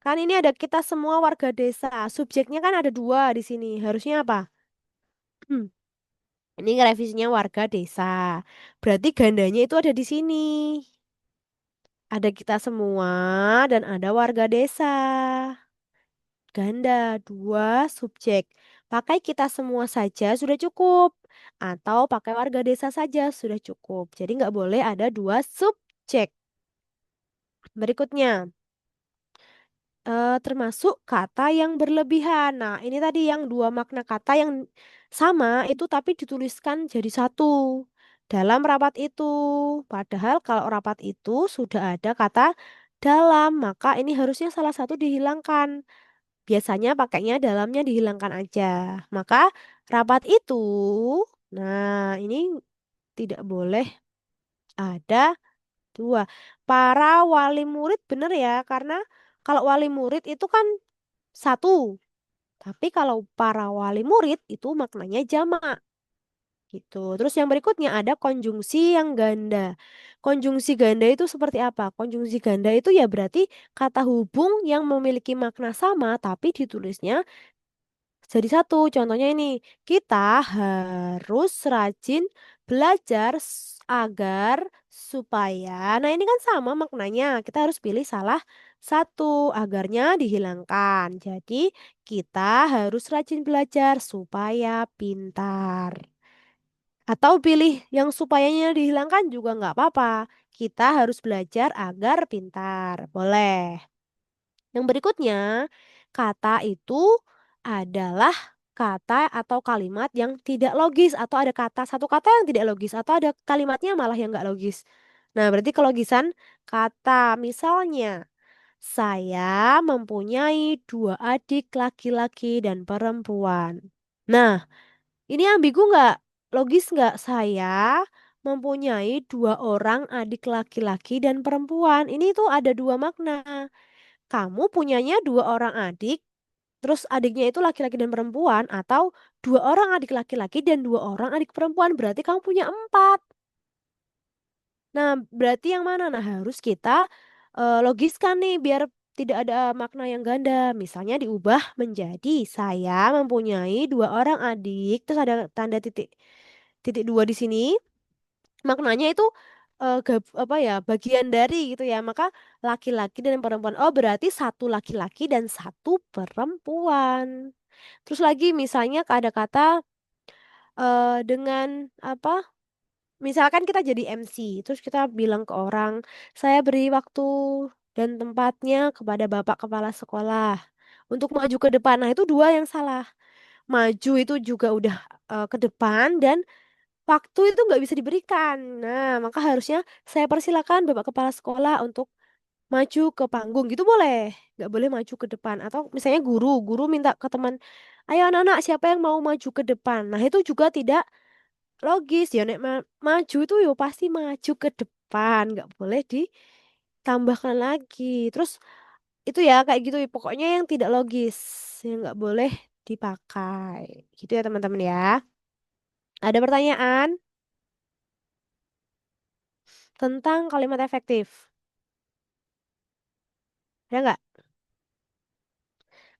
Kan ini ada kita semua warga desa. Subjeknya kan ada dua di sini. Harusnya apa? Hmm, ini revisinya warga desa. Berarti gandanya itu ada di sini. Ada kita semua dan ada warga desa. Ganda, dua subjek. Pakai kita semua saja sudah cukup. Atau pakai warga desa saja sudah cukup. Jadi nggak boleh ada dua subjek. Berikutnya, termasuk kata yang berlebihan. Nah, ini tadi yang dua makna kata yang sama itu tapi dituliskan jadi satu. Dalam rapat itu. Padahal kalau rapat itu sudah ada kata dalam, maka ini harusnya salah satu dihilangkan. Biasanya pakainya dalamnya dihilangkan aja. Maka rapat itu, nah ini tidak boleh ada dua. Para wali murid bener ya, karena kalau wali murid itu kan satu. Tapi kalau para wali murid itu maknanya jamak gitu. Terus yang berikutnya ada konjungsi yang ganda. Konjungsi ganda itu seperti apa? Konjungsi ganda itu ya berarti kata hubung yang memiliki makna sama tapi ditulisnya jadi satu, contohnya ini, kita harus rajin belajar agar supaya, nah ini kan sama maknanya, kita harus pilih salah satu, agarnya dihilangkan. Jadi kita harus rajin belajar supaya pintar. Atau pilih yang supayanya dihilangkan juga nggak apa-apa. Kita harus belajar agar pintar. Boleh. Yang berikutnya, kata itu adalah kata atau kalimat yang tidak logis atau ada kata satu kata yang tidak logis atau ada kalimatnya malah yang nggak logis. Nah, berarti kelogisan kata misalnya saya mempunyai dua adik laki-laki dan perempuan. Nah, ini ambigu nggak? Logis nggak? Saya mempunyai dua orang adik laki-laki dan perempuan. Ini tuh ada dua makna. Kamu punyanya dua orang adik, terus adiknya itu laki-laki dan perempuan, atau dua orang adik laki-laki dan dua orang adik perempuan, berarti kamu punya empat. Nah, berarti yang mana? Nah, harus kita logiskan nih biar tidak ada makna yang ganda. Misalnya diubah menjadi saya mempunyai dua orang adik, terus ada tanda titik titik dua di sini. Maknanya itu apa ya bagian dari gitu ya maka laki-laki dan perempuan oh berarti satu laki-laki dan satu perempuan terus lagi misalnya ada kata dengan apa misalkan kita jadi MC terus kita bilang ke orang saya beri waktu dan tempatnya kepada bapak kepala sekolah untuk maju ke depan nah itu dua yang salah maju itu juga udah ke depan dan waktu itu nggak bisa diberikan. Nah, maka harusnya saya persilakan Bapak Kepala Sekolah untuk maju ke panggung gitu boleh. Nggak boleh maju ke depan. Atau misalnya guru minta ke teman, ayo anak-anak siapa yang mau maju ke depan. Nah, itu juga tidak logis ya. Nek maju itu yo pasti maju ke depan. Nggak boleh ditambahkan lagi. Terus itu ya kayak gitu ya. Pokoknya yang tidak logis. Yang nggak boleh dipakai. Gitu ya teman-teman ya. Ada pertanyaan tentang kalimat efektif? Ada nggak?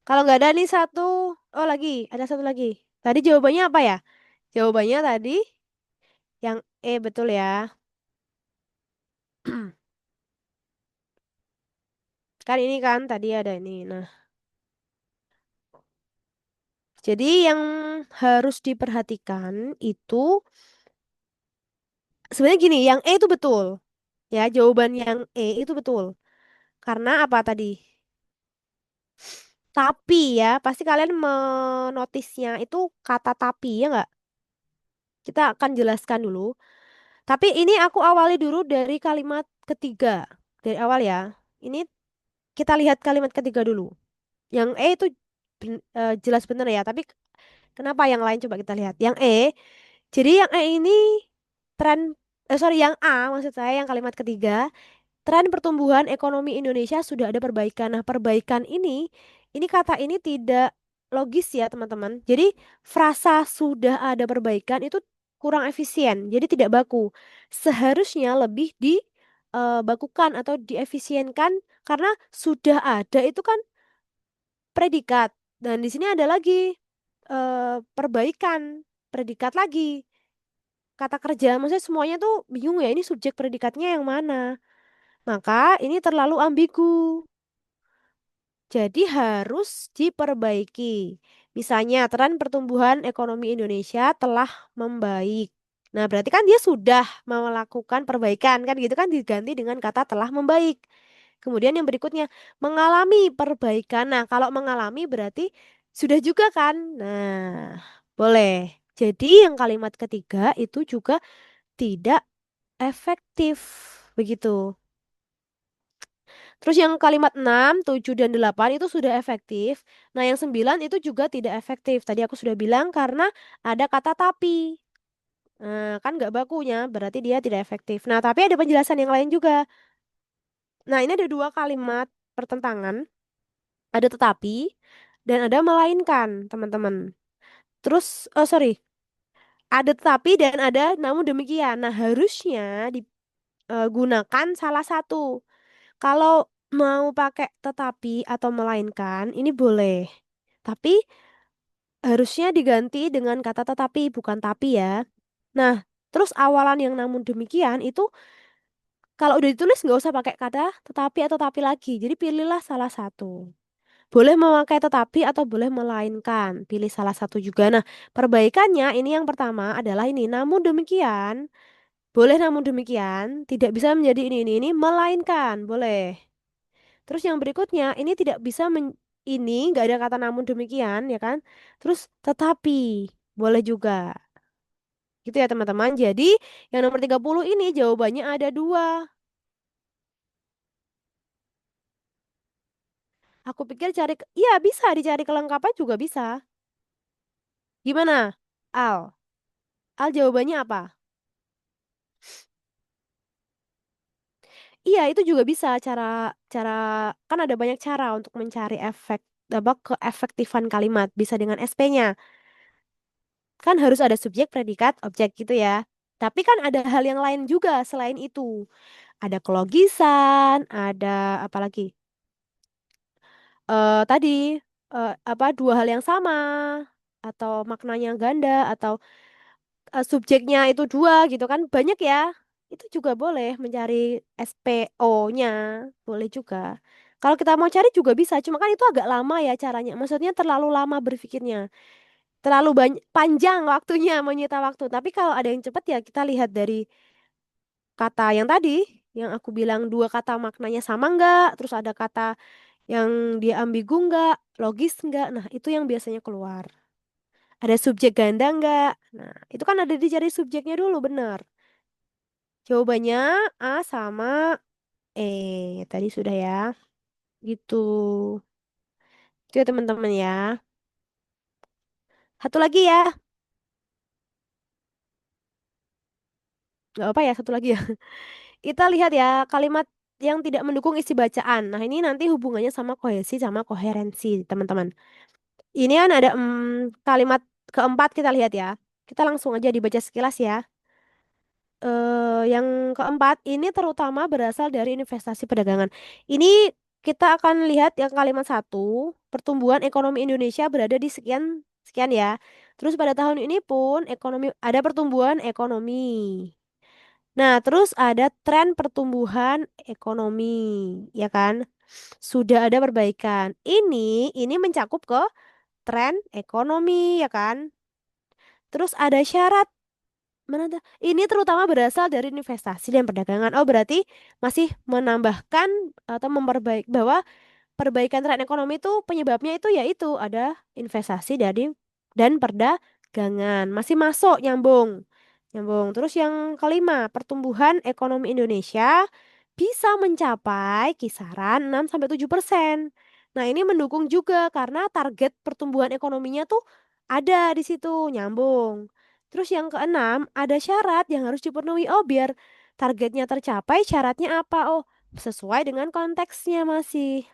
Kalau nggak ada nih satu, oh lagi, ada satu lagi. Tadi jawabannya apa ya? Jawabannya tadi yang E betul ya. Kan ini kan tadi ada ini. Nah, jadi yang harus diperhatikan itu sebenarnya gini, yang E itu betul. Ya, jawaban yang E itu betul. Karena apa tadi? Tapi ya, pasti kalian menotisnya itu kata tapi ya nggak? Kita akan jelaskan dulu. Tapi ini aku awali dulu dari kalimat ketiga. Dari awal ya. Ini kita lihat kalimat ketiga dulu. Yang E itu jelas bener ya. Tapi kenapa yang lain coba kita lihat. Yang E, jadi yang E ini tren, sorry yang A maksud saya yang kalimat ketiga. Tren pertumbuhan ekonomi Indonesia sudah ada perbaikan. Nah, perbaikan ini kata ini tidak logis ya, teman-teman. Jadi, frasa sudah ada perbaikan itu kurang efisien. Jadi tidak baku. Seharusnya lebih dibakukan atau diefisienkan karena sudah ada itu kan predikat. Dan di sini ada lagi perbaikan, predikat lagi. Kata kerja, maksudnya semuanya tuh bingung ya, ini subjek predikatnya yang mana. Maka ini terlalu ambigu. Jadi harus diperbaiki. Misalnya, tren pertumbuhan ekonomi Indonesia telah membaik. Nah, berarti kan dia sudah melakukan perbaikan, kan gitu kan diganti dengan kata telah membaik. Kemudian yang berikutnya, mengalami perbaikan. Nah, kalau mengalami berarti sudah juga kan? Nah, boleh. Jadi yang kalimat ketiga itu juga tidak efektif. Begitu. Terus yang kalimat 6, 7, dan 8 itu sudah efektif. Nah, yang 9 itu juga tidak efektif. Tadi aku sudah bilang karena ada kata tapi. Nah, kan nggak bakunya, berarti dia tidak efektif. Nah, tapi ada penjelasan yang lain juga. Nah, ini ada dua kalimat pertentangan. Ada tetapi dan ada melainkan, teman-teman. Terus, oh sorry, ada tetapi dan ada namun demikian. Nah, harusnya digunakan salah satu. Kalau mau pakai tetapi atau melainkan, ini boleh. Tapi harusnya diganti dengan kata tetapi, bukan tapi ya. Nah, terus awalan yang namun demikian itu kalau udah ditulis nggak usah pakai kata tetapi atau tapi lagi. Jadi pilihlah salah satu. Boleh memakai tetapi atau boleh melainkan. Pilih salah satu juga. Nah, perbaikannya ini yang pertama adalah ini. Namun demikian, boleh namun demikian, tidak bisa menjadi ini, melainkan. Boleh. Terus yang berikutnya, ini tidak bisa ini nggak ada kata namun demikian, ya kan? Terus tetapi boleh juga. Gitu ya teman-teman. Jadi yang nomor 30 ini jawabannya ada dua. Aku pikir iya bisa dicari kelengkapan juga bisa. Gimana? Al. Al jawabannya apa? Iya, itu juga bisa cara cara kan ada banyak cara untuk mencari efek apa keefektifan kalimat. Bisa dengan SP-nya. Kan harus ada subjek, predikat, objek gitu ya. Tapi kan ada hal yang lain juga selain itu. Ada kelogisan, ada apa lagi? Tadi apa dua hal yang sama atau maknanya ganda atau subjeknya itu dua gitu kan banyak ya. Itu juga boleh mencari SPO-nya, boleh juga. Kalau kita mau cari juga bisa, cuma kan itu agak lama ya caranya. Maksudnya terlalu lama berpikirnya. Terlalu banyak panjang waktunya menyita waktu. Tapi kalau ada yang cepat ya kita lihat dari kata yang tadi yang aku bilang dua kata maknanya sama enggak, terus ada kata yang dia ambigu enggak, logis enggak. Nah, itu yang biasanya keluar. Ada subjek ganda nggak? Nah, itu kan ada dicari subjeknya dulu, bener. Jawabannya A sama E. Tadi sudah ya. Gitu. Itu ya teman-teman ya. Satu lagi ya. Nggak apa ya, satu lagi ya. Kita lihat ya kalimat yang tidak mendukung isi bacaan. Nah, ini nanti hubungannya sama kohesi sama koherensi, teman-teman. Ini kan ada kalimat keempat kita lihat ya. Kita langsung aja dibaca sekilas ya. Yang keempat ini terutama berasal dari investasi perdagangan. Ini kita akan lihat yang kalimat satu, pertumbuhan ekonomi Indonesia berada di sekian sekian ya. Terus pada tahun ini pun ekonomi ada pertumbuhan ekonomi. Nah, terus ada tren pertumbuhan ekonomi, ya kan? Sudah ada perbaikan. Ini mencakup ke tren ekonomi, ya kan? Terus ada syarat. Mana tuh? Ini terutama berasal dari investasi dan perdagangan. Oh, berarti masih menambahkan atau memperbaik bahwa perbaikan tren ekonomi itu penyebabnya itu yaitu ada investasi dari dan perdagangan. Masih masuk nyambung. Nyambung. Terus yang kelima, pertumbuhan ekonomi Indonesia bisa mencapai kisaran 6 sampai 7%. Nah, ini mendukung juga karena target pertumbuhan ekonominya tuh ada di situ, nyambung. Terus yang keenam, ada syarat yang harus dipenuhi. Oh, biar targetnya tercapai, syaratnya apa? Oh, sesuai dengan konteksnya masih.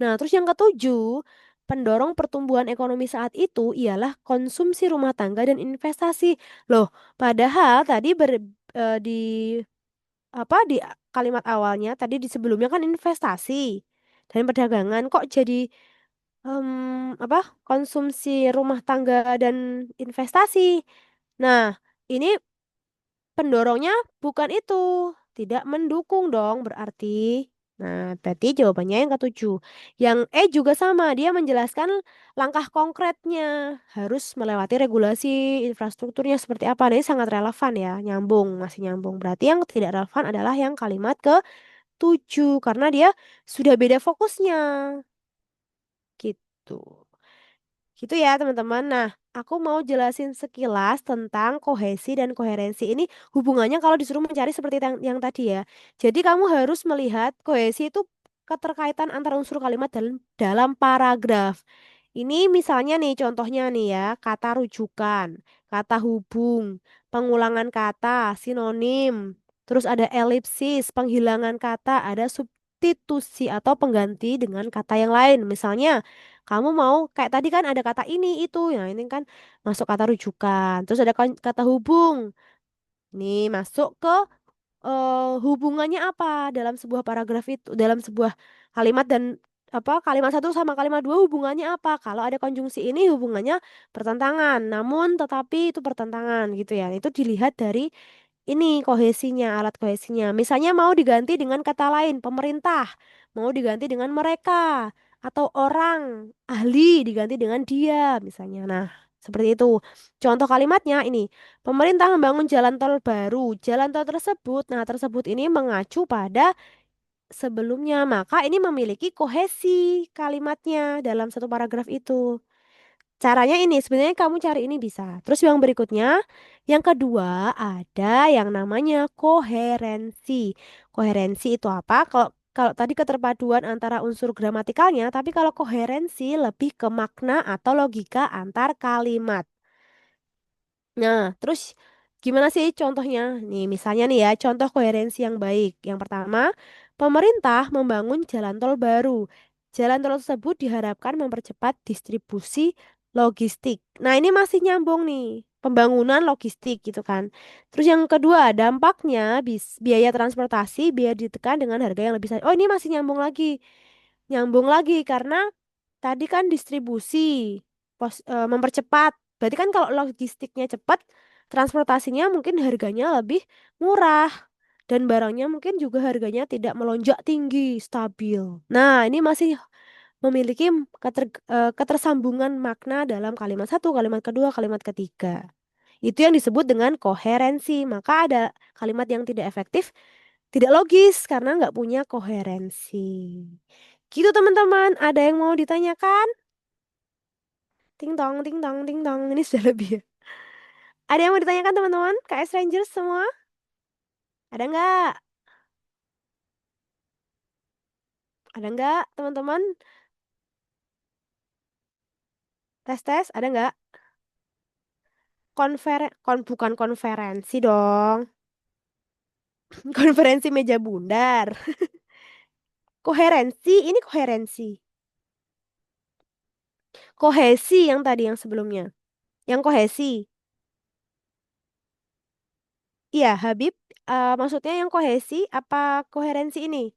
Nah, terus yang ketujuh, pendorong pertumbuhan ekonomi saat itu ialah konsumsi rumah tangga dan investasi. Loh, padahal tadi di apa di kalimat awalnya tadi di sebelumnya kan investasi dan perdagangan kok jadi apa konsumsi rumah tangga dan investasi. Nah, ini pendorongnya bukan itu. Tidak mendukung dong berarti. Nah, berarti jawabannya yang ketujuh. Yang E juga sama. Dia menjelaskan langkah konkretnya. Harus melewati regulasi infrastrukturnya seperti apa. Nah, ini sangat relevan ya. Nyambung, masih nyambung. Berarti yang tidak relevan adalah yang kalimat ke-7. Karena dia sudah beda fokusnya. Gitu. Gitu ya teman-teman. Nah, aku mau jelasin sekilas tentang kohesi dan koherensi ini hubungannya kalau disuruh mencari seperti yang tadi ya. Jadi kamu harus melihat kohesi itu keterkaitan antara unsur kalimat dalam paragraf. Ini misalnya nih contohnya nih ya, kata rujukan, kata hubung, pengulangan kata, sinonim, terus ada elipsis, penghilangan kata, ada substitusi atau pengganti dengan kata yang lain. Misalnya kamu mau kayak tadi kan ada kata ini itu, ya ini kan masuk kata rujukan. Terus ada kata hubung. Ini masuk ke hubungannya apa dalam sebuah paragraf itu, dalam sebuah kalimat dan apa kalimat satu sama kalimat dua hubungannya apa? Kalau ada konjungsi ini hubungannya pertentangan, namun tetapi itu pertentangan gitu ya. Itu dilihat dari ini kohesinya, alat kohesinya. Misalnya mau diganti dengan kata lain, pemerintah, mau diganti dengan mereka, atau orang, ahli diganti dengan dia, misalnya. Nah, seperti itu. Contoh kalimatnya ini, pemerintah membangun jalan tol baru. Jalan tol tersebut, nah tersebut ini mengacu pada sebelumnya, maka ini memiliki kohesi kalimatnya dalam satu paragraf itu. Caranya ini, sebenarnya kamu cari ini bisa. Terus yang berikutnya, yang kedua ada yang namanya koherensi. Koherensi itu apa? Kalau kalau tadi keterpaduan antara unsur gramatikalnya, tapi kalau koherensi lebih ke makna atau logika antar kalimat. Nah, terus gimana sih contohnya? Nih, misalnya nih ya, contoh koherensi yang baik. Yang pertama, pemerintah membangun jalan tol baru. Jalan tol tersebut diharapkan mempercepat distribusi logistik. Nah, ini masih nyambung nih. Pembangunan logistik gitu kan. Terus yang kedua, dampaknya biaya transportasi biar ditekan dengan harga yang lebih. Oh, ini masih nyambung lagi. Nyambung lagi karena tadi kan distribusi, mempercepat. Berarti kan kalau logistiknya cepat, transportasinya mungkin harganya lebih murah. Dan barangnya mungkin juga harganya tidak melonjak tinggi, stabil. Nah, ini masih memiliki ketersambungan makna dalam kalimat satu, kalimat kedua, kalimat ketiga. Itu yang disebut dengan koherensi. Maka ada kalimat yang tidak efektif, tidak logis karena nggak punya koherensi. Gitu teman-teman, ada yang mau ditanyakan? ting tong, ting tong. Ini sudah lebih ya. Ada yang mau ditanyakan teman-teman? KS Rangers semua? Ada nggak? Ada nggak teman-teman? Tes-tes, ada nggak? Bukan konferensi dong. Konferensi meja bundar. Koherensi, ini koherensi. Kohesi yang tadi yang sebelumnya. Yang kohesi. Iya, Habib. Maksudnya yang kohesi apa koherensi ini?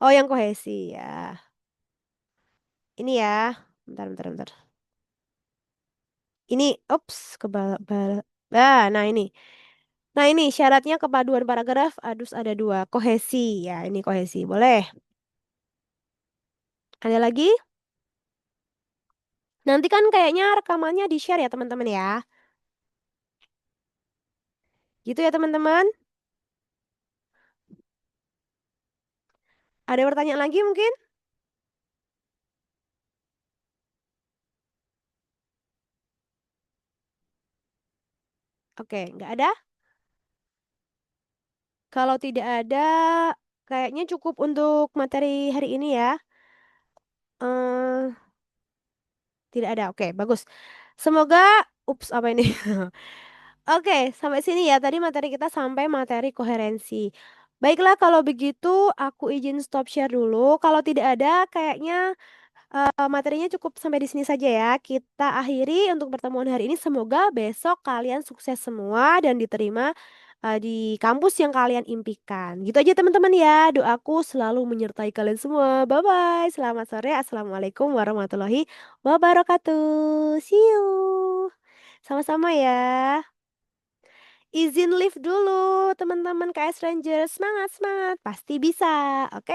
Oh, yang kohesi ya. Ini ya. Bentar, bentar, bentar. Ini, ups, nah ini. Nah ini syaratnya kepaduan paragraf harus ada dua. Kohesi ya, ini kohesi. Boleh. Ada lagi? Nanti kan kayaknya rekamannya di-share ya teman-teman ya. Gitu ya teman-teman. Ada pertanyaan lagi mungkin? Oke, nggak ada? Kalau tidak ada, kayaknya cukup untuk materi hari ini ya. eh Tidak ada. Oke, bagus. Semoga, ups, apa ini? Oke, sampai sini ya. Tadi materi kita sampai materi koherensi. Baiklah, kalau begitu aku izin stop share dulu. Kalau tidak ada, kayaknya materinya cukup sampai di sini saja ya. Kita akhiri untuk pertemuan hari ini. Semoga besok kalian sukses semua dan diterima di kampus yang kalian impikan. Gitu aja teman-teman ya. Doaku selalu menyertai kalian semua. Bye-bye. Selamat sore. Assalamualaikum warahmatullahi wabarakatuh. See you. Sama-sama ya. Izin live dulu teman-teman KS Rangers. Semangat, semangat. Pasti bisa. Oke.